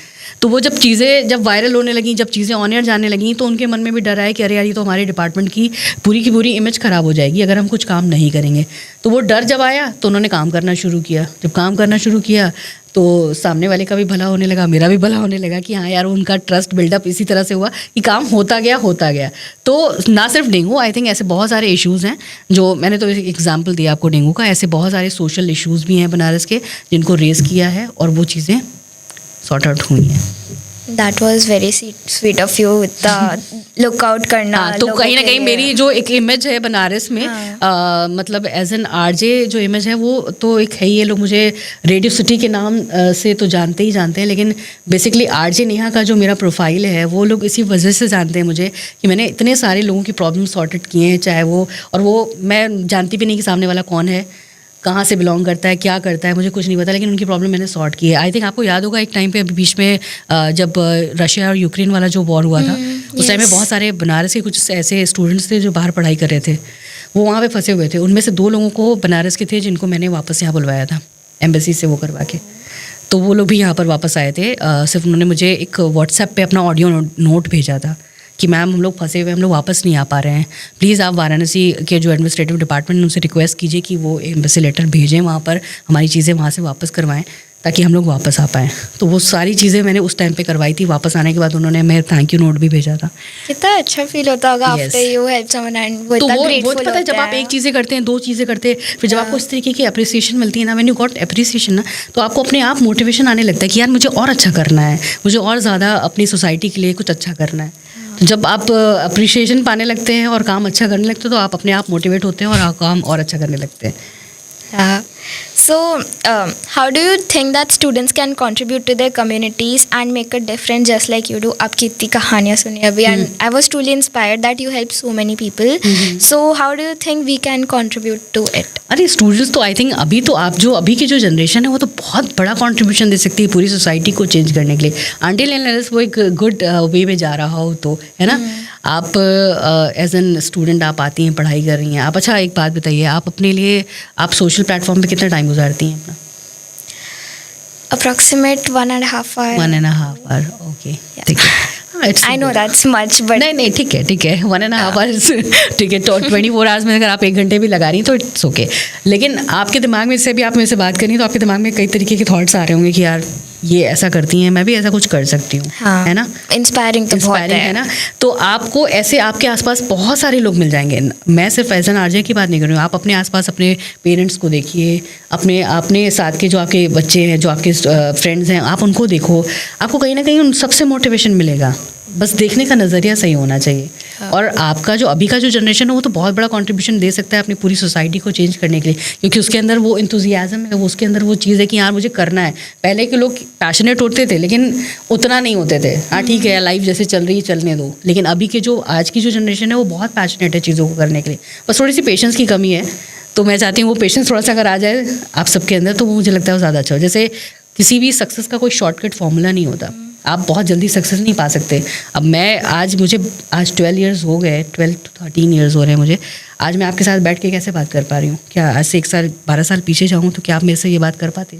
तो वो जब चीज़ें जब वायरल होने लगी, जब चीज़ें ऑन एयर जाने लगी, तो उनके मन में भी डर आया कि अरे यार ये तो हमारे डिपार्टमेंट की पूरी इमेज ख़राब हो जाएगी अगर हम कुछ काम नहीं करेंगे। तो वो डर जब आया तो उन्होंने काम करना शुरू किया। जब काम करना शुरू किया तो सामने वाले का भी भला होने लगा, मेरा भी भला होने लगा कि हाँ यार उनका ट्रस्ट बिल्डअप इसी तरह से हुआ कि काम होता गया। तो ना सिर्फ डेंगू, आई थिंक ऐसे बहुत सारे इश्यूज़ हैं जो मैंने तो एग्जांपल दिया आपको डेंगू का, ऐसे बहुत सारे सोशल इश्यूज़ भी हैं बनारस के जिनको रेज़ किया है और वो चीज़ें सॉर्ट आउट हुई हैं। That was very sweet of you with the lookout करना। तो कहीं ना कहीं मेरी जो एक इमेज है बनारस में, मतलब एज एन आरजे जो इमेज है वो तो एक है ही है। लोग मुझे रेडियो सिटी के नाम से तो जानते हैं, लेकिन बेसिकली आरजे नेहा का जो मेरा प्रोफाइल है वो लोग इसी वजह से जानते हैं मुझे कि मैंने इतने सारे लोगों की प्रॉब्लम सॉर्टेड किए हैं, चाहे वो मैं जानती भी नहीं कि सामने वाला कौन है, कहाँ से बिलोंग करता है, क्या करता है, मुझे कुछ नहीं पता, लेकिन उनकी प्रॉब्लम मैंने सॉर्ट की है। आई थिंक आपको याद होगा एक टाइम पे अभी बीच में जब रशिया और यूक्रेन वाला जो वॉर हुआ था, उस टाइम में बहुत सारे बनारस के कुछ ऐसे स्टूडेंट्स थे जो बाहर पढ़ाई कर रहे थे, वो वहाँ पे फंसे हुए थे। उनमें से 2 लोगों को बनारस के थे जिनको मैंने वापस यहाँ बुलवाया था एम्बेसी से वो करवा के। तो वो लोग भी यहाँ पर वापस आए थे। सिर्फ उन्होंने मुझे एक व्हाट्सएप पे अपना ऑडियो नोट भेजा था कि मैम हम लोग फंसे हुए, हम लोग वापस नहीं आ पा रहे हैं, प्लीज़ आप वाराणसी के जो एडमिनिस्ट्रेटिव डिपार्टमेंट उनसे रिक्वेस्ट कीजिए कि वो एम्बेसी लेटर भेजें वहाँ पर, हमारी चीज़ें वहाँ से वापस करवाएं ताकि हम लोग वापस आ पाएँ। तो वो सारी चीज़ें मैंने उस टाइम पे करवाई थी। वापस आने के बाद उन्होंने मैं थैंक यू नोट भी भेजा था। कितना अच्छा फील होता होगा after you help someone and वो इतना ग्रेटफुल पता है जब आप एक चीज़ें करते हैं, 2 चीज़ें करते हैं, फिर जब आपको इस तरीके की अप्रिसिएशन मिलती है ना, व्हेन यू गॉट अप्रिसिएशन ना, तो आपको अपने आप मोटिवेशन आने लगता है कि यार मुझे और अच्छा करना है, मुझे और ज़्यादा अपनी सोसाइटी के लिए कुछ अच्छा करना है। तो जब आप अप्रिशिएशन पाने लगते हैं और काम अच्छा करने लगते हैं तो आप अपने आप मोटिवेट होते हैं और आप काम और अच्छा करने लगते हैं। So, how do you think that students can contribute to their communities and make a difference just like you do? आपकी इतनी कहानियाँ सुनी अभी and I was truly inspired that you help so many people. So, how do you think we can contribute to it? अरे students तो I think अभी की जो जनरेशन है वो तो बहुत बड़ा कंट्रीब्यूशन दे सकती है पूरी सोसाइटी को चेंज करने के लिए, अनटिल अनलेस वो एक गुड वे में जा रहा हो तो, है ना। आप एज एन स्टूडेंट आप आती हैं, पढ़ाई कर रही हैं आप। अच्छा एक बात बताइए, आप अपने लिए आप सोशल प्लेटफॉर्म पे कितना टाइम गुजारती हैं अपना? Approximate 1.5 hour. 1.5 hour, ओके, ठीक है। I know that's much, but नहीं ठीक है 1.5 hours ठीक है। 24 hours में अगर आप 1 घंटे भी लगा रही हैं तो इट्स ओके। लेकिन आपके दिमाग में से भी आप मेरे से बात करी तो आपके दिमाग में कई तरीके के थॉट्स आ रहे होंगे कि यार ये ऐसा करती हैं, मैं भी ऐसा कुछ कर सकती हूँ, हाँ, है ना। इंस्पायरिंग तो बहुत है ना। तो आपको ऐसे आपके आसपास बहुत सारे लोग मिल जाएंगे। मैं सिर्फ एज एन आरजे की बात नहीं कर रही हूँ, आप अपने आसपास अपने पेरेंट्स को देखिए, अपने साथ के जो आपके बच्चे हैं, जो आपके फ्रेंड्स हैं, आप उनको देखो, आपको कहीं ना कहीं उन सबसे मोटिवेशन मिलेगा। बस देखने का नज़रिया सही होना चाहिए। और आपका जो अभी का जो जनरेशन है वो तो बहुत बड़ा कंट्रीब्यूशन दे सकता है अपनी पूरी सोसाइटी को चेंज करने के लिए, क्योंकि उसके अंदर वो इंथुजियाज़म है, वो उसके अंदर वो चीज़ है कि यार मुझे करना है। पहले के लोग पैशनेट होते थे लेकिन उतना नहीं होते थे, हाँ ठीक है लाइफ जैसे चल रही है चलने दो। लेकिन अभी के जो आज की जो जनरेशन है वो बहुत पैशनेट है चीज़ों को करने के लिए, बस थोड़ी सी पेशेंस की कमी है। तो मैं चाहती हूँ वो पेशेंस थोड़ा सा अगर आ जाए आप सबके अंदर तो वो मुझे लगता है वो ज़्यादा अच्छा हो। जैसे किसी भी सक्सेस का कोई शॉर्टकट फॉर्मूला नहीं होता, आप बहुत जल्दी सक्सेस नहीं पा सकते। अब मैं आज 12 ईयर्स हो गए, 12 to 13 ईयर्स हो रहे हैं मुझे। आज मैं आपके साथ बैठ के कैसे बात कर पा रही हूँ? क्या आज से 1 साल 12 साल पीछे जाऊँ तो क्या आप मेरे से ये बात कर पाते?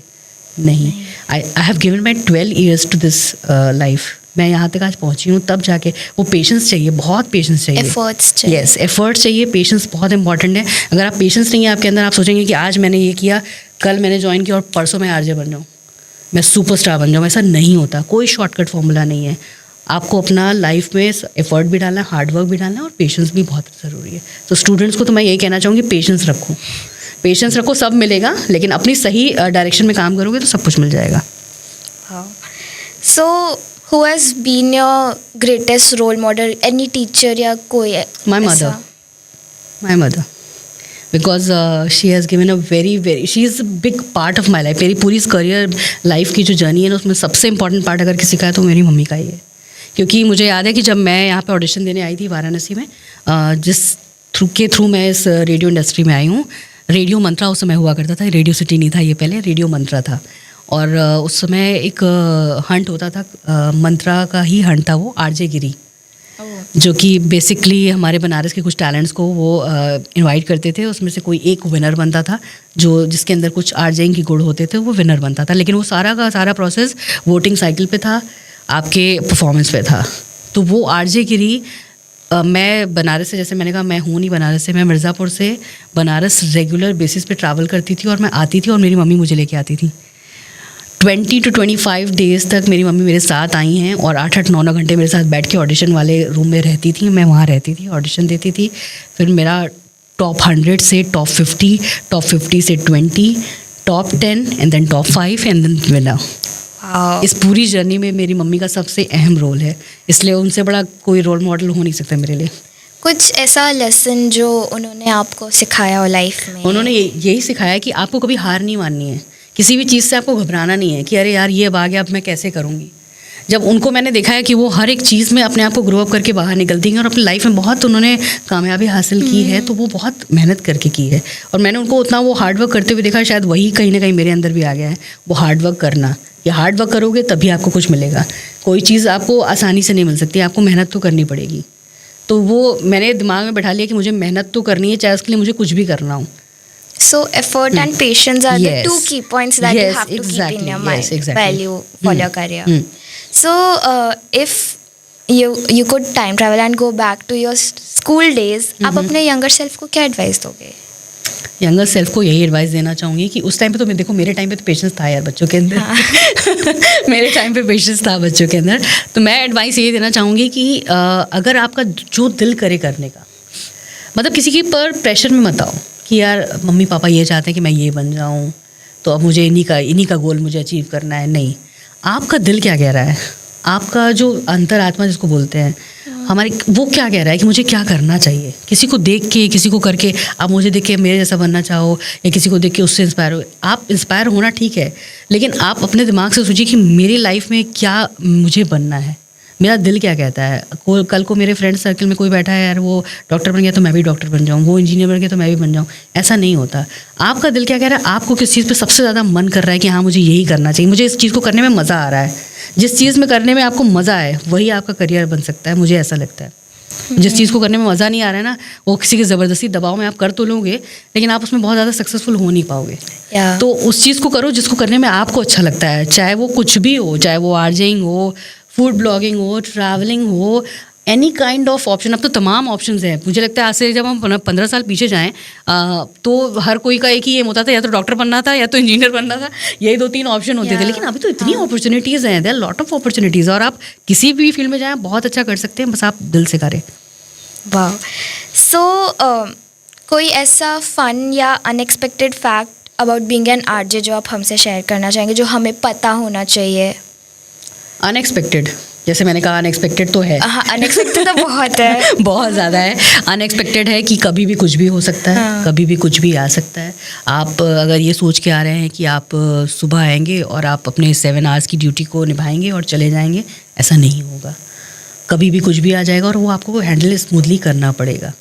नहीं। I have given my 12 years to this life. मैं यहाँ तक आज पहुँची हूँ तब जाके। वो पेशेंस चाहिए, बहुत पेशेंस चाहिए, एफर्ट्स चाहिए। यस एफर्ट्स चाहिए, पेशेंस बहुत इंपॉर्टेंट है। अगर आप पेशेंस नहीं है आपके अंदर, आप सोचेंगे कि आज मैंने ये किया, कल मैंने ज्वाइन किया और परसों मैं आरजे बन जाऊँ, मैं सुपरस्टार बन जाऊँ। ऐसा नहीं होता, कोई शॉर्टकट फॉर्मूला नहीं है। आपको अपना लाइफ में एफर्ट भी डालना है, हार्डवर्क भी डालना है और पेशेंस भी बहुत ज़रूरी है। तो स्टूडेंट्स को तो मैं यही कहना चाहूँगी, पेशेंस रखो, पेशेंस रखो, सब मिलेगा। लेकिन अपनी सही डायरेक्शन में काम करोगे तो सब कुछ मिल जाएगा। So who has been your greatest role model? Any teacher या कोई? My mother because she has given a very she is a big part of my life. मेरी पूरी करियर लाइफ की जो जर्नी है ना उसमें सबसे इंपॉर्टेंट पार्ट अगर किसी का है तो मेरी मम्मी का ही है। क्योंकि मुझे याद है कि जब मैं यहाँ पे ऑडिशन देने आई थी वाराणसी में, जिस थ्रू मैं इस रेडियो इंडस्ट्री में आई हूँ, रेडियो मंत्रा उस समय हुआ करता था, रेडियो सिटी नहीं था ये, पहले रेडियो मंत्रा था। और उस समय एक हंट होता था, मंत्रा का ही हंट था वो, आरजे गिरी, जो कि बेसिकली हमारे बनारस के कुछ टैलेंट्स को वो इनवाइट करते थे। उसमें से कोई एक विनर बनता था, जो जिसके अंदर कुछ आरजेइंग के गुण होते थे, वो विनर बनता था। लेकिन वो सारा का सारा प्रोसेस वोटिंग साइकिल पे था, आपके परफॉर्मेंस पे था। तो वो आरजे गिरी, मैं बनारस से, जैसे मैंने कहा मैं हूँ नहीं बनारस से, मैं मिर्ज़ापुर से बनारस रेगुलर बेसिस पे ट्रैवल करती थी और मैं आती थी और मेरी मम्मी मुझे लेके आती थी। 20 to 25 डेज़ तक मेरी मम्मी मेरे साथ आई हैं और 8-8 9-9 घंटे मेरे साथ बैठ के ऑडिशन वाले रूम में रहती थी। मैं वहाँ रहती थी, ऑडिशन देती थी। फिर मेरा टॉप 100 से टॉप 50, टॉप 50 से 20, top 10 and then top 5 and then winner. इस पूरी जर्नी में मेरी मम्मी का सबसे अहम रोल है, इसलिए उनसे बड़ा कोई रोल मॉडल हो नहीं सकता मेरे लिए। कुछ ऐसा लेसन जो उन्होंने आपको सिखाया हो लाइफ में? उन्होंने यही सिखाया कि आपको कभी हार नहीं माननी है, किसी भी चीज़ से आपको घबराना नहीं है कि अरे यार ये अब आ गया, अब मैं कैसे करूँगी। जब उनको मैंने देखा है कि वो हर एक चीज़ में अपने आप को ग्रो अप करके बाहर निकलती हैं और अपनी लाइफ में बहुत उन्होंने कामयाबी हासिल की है, तो वो बहुत मेहनत करके की है। और मैंने उनको उतना वो हार्डवर्क करते हुए देखा, शायद वही कहीं ना कहीं मेरे अंदर भी आ गया है, वो हार्डवर्क करना। या हार्डवर्क करोगे तभी आपको कुछ मिलेगा। कोई चीज़ आपको आसानी से नहीं मिल सकती, आपको मेहनत तो करनी पड़ेगी। तो वो मैंने दिमाग में बैठा लिया कि मुझे मेहनत तो करनी है, चाहे उसके लिए मुझे कुछ भी करना हो। So effort and patience are the two key points that you have to keep in your mind while you follow your career. So if you could time travel and go back to your school days, आप अपने younger self को क्या advice दोगे? Younger self को यही advice देना चाहूँगी कि उस टाइम पे तो मैं देखो, मेरे टाइम पे तो पेशेंस था यार बच्चों के अंदर। मेरे टाइम पे पेशेंस था बच्चों के अंदर। तो मैं एडवाइस ये देना चाहूँगी कि अगर आपका जो दिल करे करने का, मतलब किसी के पर प्रेशर में मत आओ कि यार मम्मी पापा ये चाहते हैं कि मैं ये बन जाऊँ तो अब मुझे इन्हीं का गोल मुझे अचीव करना है। नहीं, आपका दिल क्या कह रहा है, आपका जो अंतरात्मा जिसको बोलते हैं हमारे, वो क्या कह रहा है कि मुझे क्या करना चाहिए। किसी को देख के, किसी को करके आप मुझे देख के मेरे जैसा बनना चाहो या किसी को देख के उससे इंस्पायर हो। आप इंस्पायर होना ठीक है, लेकिन आप अपने दिमाग से सोचिए कि मेरी लाइफ में क्या मुझे बनना है, मेरा दिल क्या कहता है। कल को मेरे फ्रेंड सर्कल में कोई बैठा है यार वो डॉक्टर बन गया तो मैं भी डॉक्टर बन जाऊँ, वो इंजीनियर बन गया तो मैं भी बन जाऊँ, ऐसा नहीं होता। आपका दिल क्या कह रहा है, आपको किस चीज़ पे सबसे ज़्यादा मन कर रहा है कि हाँ मुझे यही करना चाहिए, मुझे इस चीज़ को करने में मज़ा आ रहा है। जिस चीज़ में करने में आपको मज़ा आए वही आपका करियर बन सकता है, मुझे ऐसा लगता है। जिस चीज़ को करने में मज़ा नहीं आ रहा है ना, वो किसी के ज़बरदस्ती दबाव में आप कर तो लोगे, लेकिन आप उसमें बहुत ज़्यादा सक्सेसफुल हो नहीं पाओगे। तो उस चीज़ को करो जिसको करने में आपको अच्छा लगता है, चाहे वो कुछ भी हो, चाहे वो आरजेइंग हो, फूड ब्लॉगिंग हो, ट्रैवलिंग हो, एनी काइंड ऑफ ऑप्शन। अब तो तमाम ऑप्शंस हैं। मुझे लगता है आज से जब हम 15 साल पीछे जाएं तो हर कोई का एक ही एम होता था, या तो डॉक्टर बनना था या तो इंजीनियर बनना था, यही 2-3 ऑप्शन होते थे। लेकिन अभी तो इतनी अपॉर्चुनिटीज़ हैं, there are lot of opportunities, और आप किसी भी फील्ड में जाएँ बहुत अच्छा कर सकते हैं, बस आप दिल से करें। वाह। सो कोई ऐसा फन या unexpected fact about being an RJ जो आप हमसे शेयर करना चाहेंगे, जो हमें पता होना चाहिए? अनएक्सपेक्टेड जैसे मैंने कहा अनएक्सपेक्टेड तो है। हाँ, अनएक्सपेक्टेड तो बहुत है। बहुत ज़्यादा है। अनएक्सपेक्टेड है कि कभी भी कुछ भी हो सकता है। हाँ। कभी भी कुछ भी आ सकता है। आप अगर ये सोच के आ रहे हैं कि आप सुबह आएंगे और आप अपने 7 आवर्स की ड्यूटी को निभाएंगे और चले जाएंगे, ऐसा नहीं होगा। कभी भी कुछ भी आ जाएगा और वो आपको हैंडल स्मूथली करना पड़ेगा।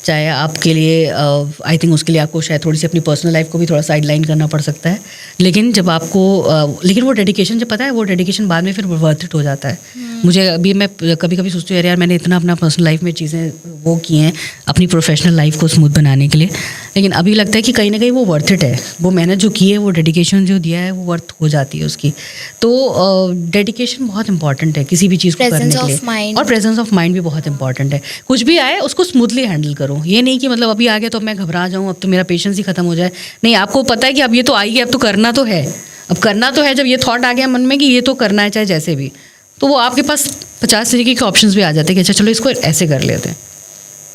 चाहे आपके लिए आई थिंक उसके लिए आपको शायद थोड़ी सी अपनी पर्सनल लाइफ को भी थोड़ा साइड लाइन करना पड़ सकता है, लेकिन जब आपको लेकिन वो डेडिकेशन जब पता है, वो डेडिकेशन बाद में फिर वर्थ इट हो जाता है। मुझे अभी मैं कभी कभी सोचती हूँ यार मैंने इतना अपना पर्सनल लाइफ में चीज़ें वो की हैं अपनी प्रोफेशनल लाइफ को स्मूथ बनाने के लिए, लेकिन अभी लगता है कि कहीं ना कहीं वो वर्थ इट है। वो मेहनत जो की है, वो डेडिकेशन जो दिया है, वो वर्थ हो जाती है उसकी। तो डेडिकेशन बहुत इंपॉर्टेंट है किसी भी चीज़ को करने के लिए, और प्रेजेंस ऑफ माइंड भी बहुत इंपॉर्टेंट है। कुछ भी आए उसको स्मूथली हैंडल करो। ये नहीं कि मतलब अभी आ गया तो अब मैं घबरा जाऊँ, अब तो मेरा पेशेंस ही खत्म हो जाए। नहीं, आपको पता है कि अब ये तो आई है, अब तो करना तो है, अब करना तो है। जब ये थॉट आ गया मन में कि ये तो करना है चाहे जैसे भी, तो वो आपके पास 50 तरीके के ऑप्शंस भी आ जाते हैं कि अच्छा चलो इसको ऐसे कर लेते हैं।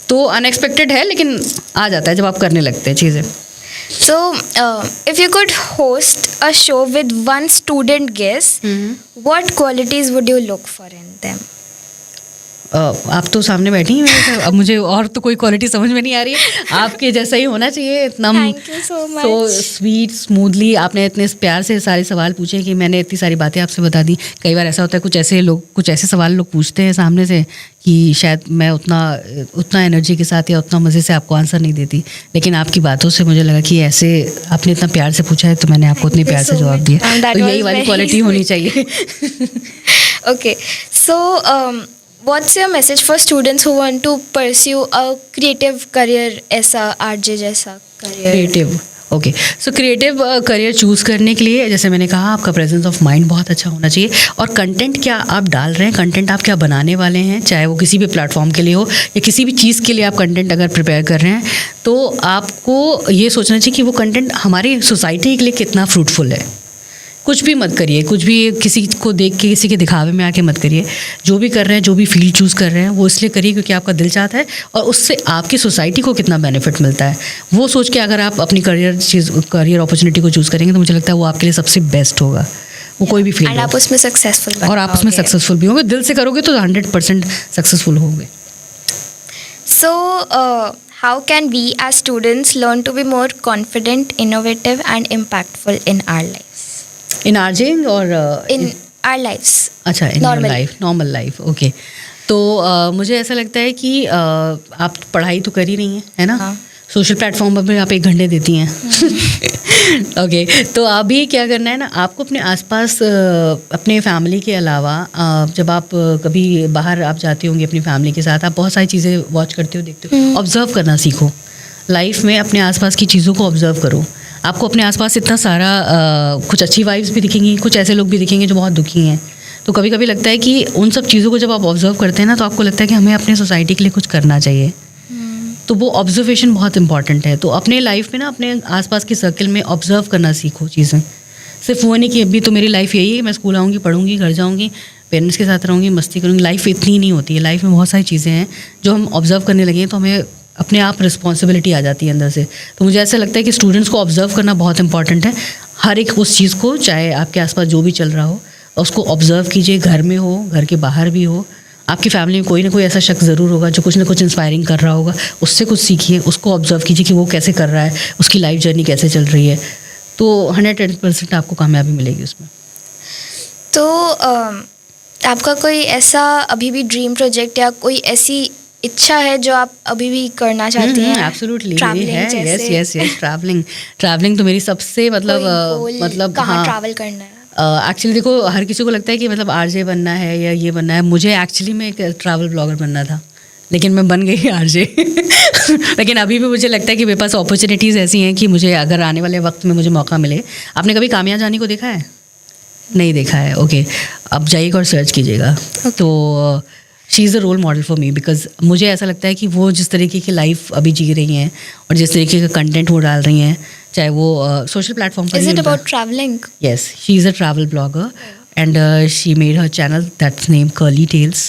तो अनएक्सपेक्टेड है लेकिन आ जाता है जब आप करने लगते हैं चीज़ें। So, if you could host a show with one student guest, what qualities would you look for in them? आप तो सामने बैठी हैं मेरे साथ, अब मुझे और तो कोई क्वालिटी समझ में नहीं आ रही है। आपके जैसा ही होना चाहिए, इतना Thank you so much. So sweet smoothly. आपने इतने प्यार से सारे सवाल पूछे कि मैंने इतनी सारी बातें आपसे बता दी। कई बार ऐसा होता है कुछ ऐसे सवाल लोग पूछते हैं सामने से कि शायद मैं उतना एनर्जी के साथ या उतना मज़े से आपको आंसर नहीं देती, लेकिन आपकी बातों से मुझे लगा कि ऐसे आपने इतना प्यार से पूछा है तो मैंने आपको उतने प्यार से जवाब दिया। तो यही वाली क्वालिटी होनी चाहिए। Okay, so what's your message for students who want to pursue a creative career ऐसा RJ जैसा career? Creative, okay. So creative career choose करने के लिए जैसे मैंने कहा आपका प्रेजेंस ऑफ माइंड बहुत अच्छा होना चाहिए, और कंटेंट क्या आप डाल रहे हैं, कंटेंट आप क्या बनाने वाले हैं, चाहे वो किसी भी प्लेटफॉर्म के लिए हो या किसी भी चीज़ के लिए आप कंटेंट अगर प्रिपेयर कर रहे हैं, तो आपको ये सोचना चाहिए कि वो कंटेंट हमारी सोसाइटी के लिए कितना फ्रूटफुल है। कुछ भी मत करिए, कुछ भी किसी को देख के किसी के दिखावे में आके मत करिए। जो भी कर रहे हैं, जो भी फील्ड चूज़ कर रहे हैं, वो इसलिए करिए क्योंकि आपका दिल चाहता है और उससे आपकी सोसाइटी को कितना बेनिफिट मिलता है, वो सोच के अगर आप अपनी करियर अपॉर्चुनिटी को चूज़ करेंगे तो मुझे लगता है वो आपके लिए सबसे बेस्ट होगा। वो कोई भी फील्ड, and आप उसमें सक्सेसफुल और आप उसमें सक्सेसफुल भी होंगे। दिल से करोगे तो 100% सक्सेसफुल होंगे। So, how can we as students learn to be more confident, innovative and impactful in our lives? इन आर्जिंग और In our lives. अच्छा, इन Normally. Normal life, okay. तो मुझे ऐसा लगता है कि आप पढ़ाई तो कर ही रही हैं, है ना? हाँ। सोशल प्लेटफॉर्म पर भी आप 1 घंटे देती हैं। ओके, तो अभी क्या करना है ना, आपको अपने आसपास अपने फैमिली के अलावा जब आप कभी बाहर आप जाती होंगी अपनी फैमिली के साथ, आप बहुत सारी चीज़ें वॉच करते हो, देखते हो, ऑब्जर्व करना सीखो। लाइफ में अपने आसपास की चीज़ों को ऑब्जर्व करो। आपको अपने आसपास इतना सारा कुछ अच्छी वाइब्स भी दिखेंगी, कुछ ऐसे लोग भी दिखेंगे जो बहुत दुखी हैं। तो कभी कभी लगता है कि उन सब चीज़ों को जब आप ऑब्जर्व करते हैं ना, तो आपको लगता है कि हमें अपने सोसाइटी के लिए कुछ करना चाहिए। तो वो ऑब्जर्वेशन बहुत इंपॉर्टेंट है। तो अपने लाइफ में ना अपने आसपास के सर्कल में ऑब्जर्व करना सीखो चीज़ें। सिर्फ वो नहीं कि अभी तो मेरी लाइफ यही है, मैं स्कूल आऊँगी, पढ़ूंगी, घर जाऊँगी, पेरेंट्स के साथ रहूँगी, मस्ती करूँगी। लाइफ इतनी नहीं होती है। लाइफ में बहुत सारी चीज़ें हैं जो हम ऑब्जर्व करने लगे तो हमें अपने आप रिस्पॉन्सिबिलिटी आ जाती है अंदर से। तो मुझे ऐसा लगता है कि स्टूडेंट्स को ऑब्जर्व करना बहुत इंपॉर्टेंट है। हर एक उस चीज़ को, चाहे आपके आसपास जो भी चल रहा हो, उसको ऑब्जर्व कीजिए। घर में हो, घर के बाहर भी हो, आपकी फैमिली में कोई ना कोई ऐसा शख्स ज़रूर होगा जो कुछ ना कुछ इंस्पायरिंग कर रहा होगा। उससे कुछ सीखिए, उसको ऑब्जर्व कीजिए कि वो कैसे कर रहा है, उसकी लाइफ जर्नी कैसे चल रही है। तो 110% आपको कामयाबी मिलेगी उसमें। तो आपका कोई ऐसा अभी भी ड्रीम प्रोजेक्ट या कोई ऐसी इच्छा है जो आप अभी भी करना चाहती हैं? एब्सोल्युटली Traveling यस जैसे? यस ट्रैवलिंग तो मेरी सबसे मतलब कहाँ हाँ, ट्रैवल करना है? एक्चुअली देखो, हर किसी को लगता है कि मतलब आरजे बनना है या ये बनना है। मुझे एक्चुअली में एक ट्रैवल ब्लॉगर बनना था, लेकिन मैं बन गई आरजे। लेकिन अभी भी मुझे लगता है कि मेरे पास अपॉर्चुनिटीज़ ऐसी हैं कि मुझे अगर आने वाले वक्त में मुझे मौका मिले। आपने कभी कामया जानी को देखा है? नहीं देखा है? ओके, अब जाइएगा और सर्च कीजिएगा। तो she is a role model for me, because मुझे ऐसा लगता है कि वो जिस तरीके की लाइफ अभी जी रही हैं और जिस तरीके का कंटेंट वो डाल रही हैं, चाहे वो सोशल प्लेटफॉर्म पर। Is it about traveling? Yes, she is a travel blogger and she made her channel that's named Curly Tales.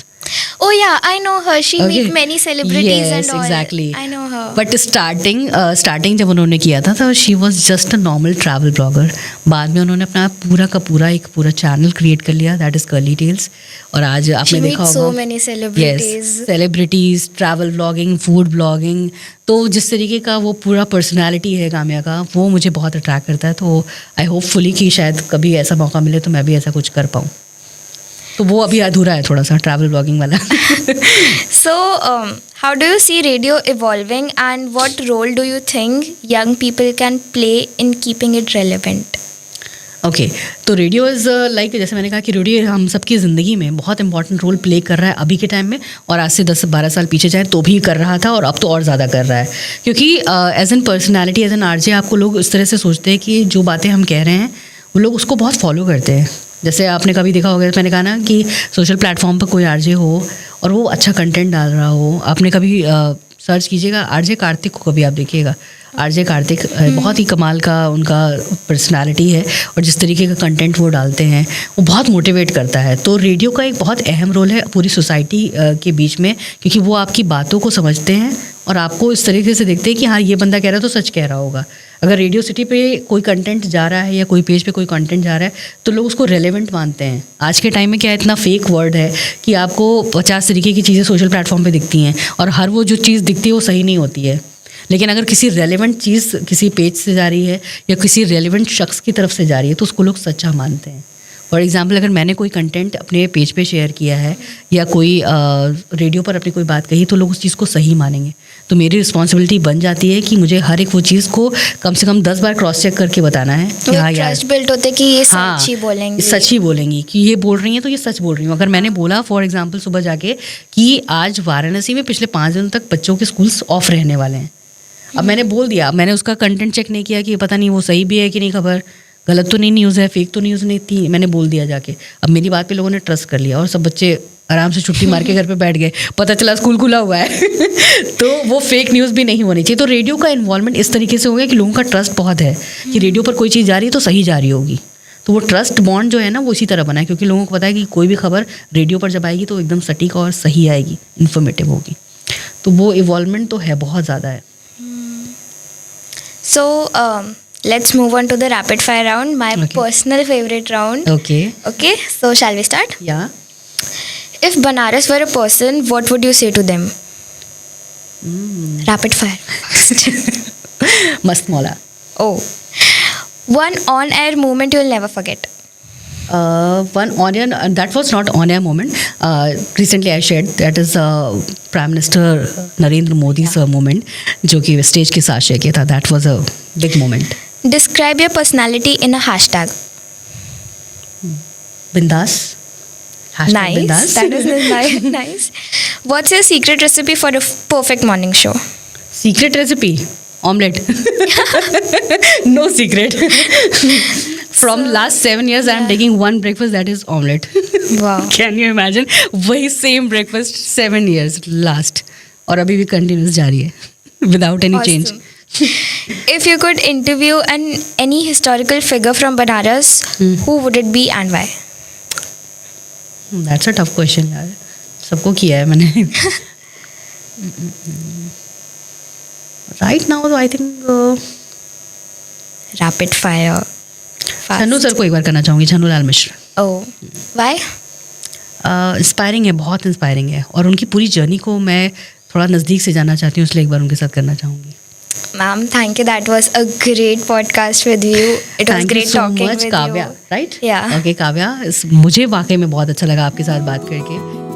Oh yeah, I know her. She Okay. meet many celebrities Yes, and all. exactly. I know her. But starting जब उन्होंने किया था तो she was just a normal travel blogger. बाद में उन्होंने अपना पूरा का पूरा एक पूरा चैनल क्रिएट कर लिया, दैट इज़ कर्ली टेल्स. और आज She आपने देखा meets so होगा many celebrities. Celebrities, travel blogging, food blogging. तो जिस तरीके का वो पूरा पर्सनालिटी है काम्या का, वो मुझे बहुत अट्रैक्ट करता है. तो आई होपफुली कि शायद कभी ऐसा मौका मिले तो मैं भी ऐसा कुछ कर पाऊँ. तो वो अभी अधूरा है थोड़ा सा ट्रैवल ब्लॉगिंग वाला. So, how do you see radio evolving, and what role do you think young people can play in keeping it relevant? Okay तो रेडियो इज़ लाइक, जैसे मैंने कहा कि रेडियो हम सबकी ज़िंदगी में बहुत इंपॉर्टेंट रोल प्ले कर रहा है अभी के टाइम में, और आज से 10-12 साल पीछे जाए तो भी कर रहा था, और अब तो और ज़्यादा कर रहा है. क्योंकि as an personality, as an RJ, आपको लोग इस तरह से सोचते हैं कि जो बातें हम कह रहे हैं वो लोग उसको बहुत फॉलो करते हैं. जैसे आपने कभी देखा होगा, मैंने कहा ना कि सोशल प्लेटफॉर्म पर कोई आरजे हो और वो अच्छा कंटेंट डाल रहा हो, आपने कभी सर्च कीजिएगा आरजे कार्तिक को, कभी आप देखिएगा आरजे कार्तिक बहुत ही कमाल का उनका पर्सनालिटी है, और जिस तरीके का कंटेंट वो डालते हैं वो बहुत मोटिवेट करता है. तो रेडियो का एक बहुत अहम रोल है पूरी सोसाइटी के बीच में, क्योंकि वो आपकी बातों को समझते हैं और आपको इस तरीके से देखते हैं कि हाँ ये बंदा कह रहा है तो सच कह रहा होगा. अगर रेडियो सिटी पे कोई कंटेंट जा रहा है या कोई पेज पे कोई कंटेंट जा रहा है तो लोग उसको रेलेवेंट मानते हैं. आज के टाइम में क्या इतना फेक वर्ड है कि आपको 50 तरीके की चीज़ें सोशल प्लेटफॉर्म पे दिखती हैं, और हर वो जो चीज़ दिखती है वो सही नहीं होती है. लेकिन अगर किसी रेलेवेंट चीज़ किसी पेज से जा रही है या किसी रेलेवेंट शख्स की तरफ से जा रही है तो उसको लोग सच्चा मानते हैं. फॉर एग्जांपल, अगर मैंने कोई कंटेंट अपने पेज पे शेयर किया है या कोई रेडियो पर अपनी कोई बात कही तो लोग उस चीज़ को सही मानेंगे. तो मेरी रिस्पॉन्सिबिलिटी बन जाती है कि मुझे हर एक वो चीज़ को कम से कम 10 बार क्रॉस चेक करके बताना है कि हाँ यार, ट्रस्ट बिल्ड होते कि ये हाँ, सच ही बोलेंगी. सच ही बोलेंगी कि ये बोल रही हैं तो ये सच बोल रही हूँ. अगर मैंने बोला फॉर एग्जांपल सुबह जाके कि आज वाराणसी में पिछले 5 दिनों तक बच्चों के स्कूल्स ऑफ रहने वाले हैं, अब मैंने बोल दिया, मैंने उसका कंटेंट चेक नहीं किया कि पता नहीं वो सही भी है कि नहीं, खबर गलत तो नहीं न्यूज़ है, फेक तो न्यूज़ नहीं थी, मैंने बोल दिया जाके. अब मेरी बात पे लोगों ने ट्रस्ट कर लिया और सब बच्चे आराम से छुट्टी मार के घर पे बैठ गए, पता चला स्कूल खुला हुआ है. तो वो फेक न्यूज़ भी नहीं होनी चाहिए. तो रेडियो का इन्वॉल्वमेंट इस तरीके से हो गया कि लोगों का ट्रस्ट बहुत है कि रेडियो पर कोई चीज़ जा रही है तो सही जा रही होगी. तो वो ट्रस्ट बॉन्ड जो है ना वो इसी तरह बना है, क्योंकि लोगों को पता है कि कोई भी खबर रेडियो पर जब आएगी तो एकदम सटीक और सही आएगी, इन्फॉर्मेटिव होगी. तो वो इवॉल्वमेंट तो है, बहुत ज़्यादा है. So, let's move on to the rapid fire round, my personal favorite round. Okay. Okay, so shall we start? Yeah. If Banaras were a person, what would you say to them? Rapid fire. Mast Mola. Oh. One on-air moment you'll never forget. One on-air, that was not on-air moment. Recently I shared, that is Prime Minister Narendra Modi's moment, जो कि stage के साथ share किया था. That was a big moment. Describe your personality in a hashtag. Bindas. Hashtag Nice. Bindas. That is nice. Nice. What's your secret recipe for a perfect morning show? Secret recipe? Omelette. No secret. From last 7 years, I am taking one breakfast, that is omelette. Wow. Can you imagine? वही same breakfast 7 years last. और अभी भी continuous जारी है. Without any change. If you could interview any historical figure from Banaras, who would it be and why? That's a tough question यार. सबको किया है मैंने. Right now, though, I think Rapid fire. Chhannu sir को एक बार करना चाहूँगी, Chhannu Lal Mishra. Oh, why? Inspiring है, बहुत इंस्पायरिंग है, और उनकी पूरी जर्नी को मैं थोड़ा नज़दीक से जानना चाहती हूँ, इसलिए एक बार उनके साथ करना चाहूँगी. Ma'am, thank you. That was a great podcast with you. It was Thank great you so talking much, with Kavya, you. right? Yeah. Okay, Kavya, मुझे वाकई में बहुत अच्छा लगा आपके साथ बात करके.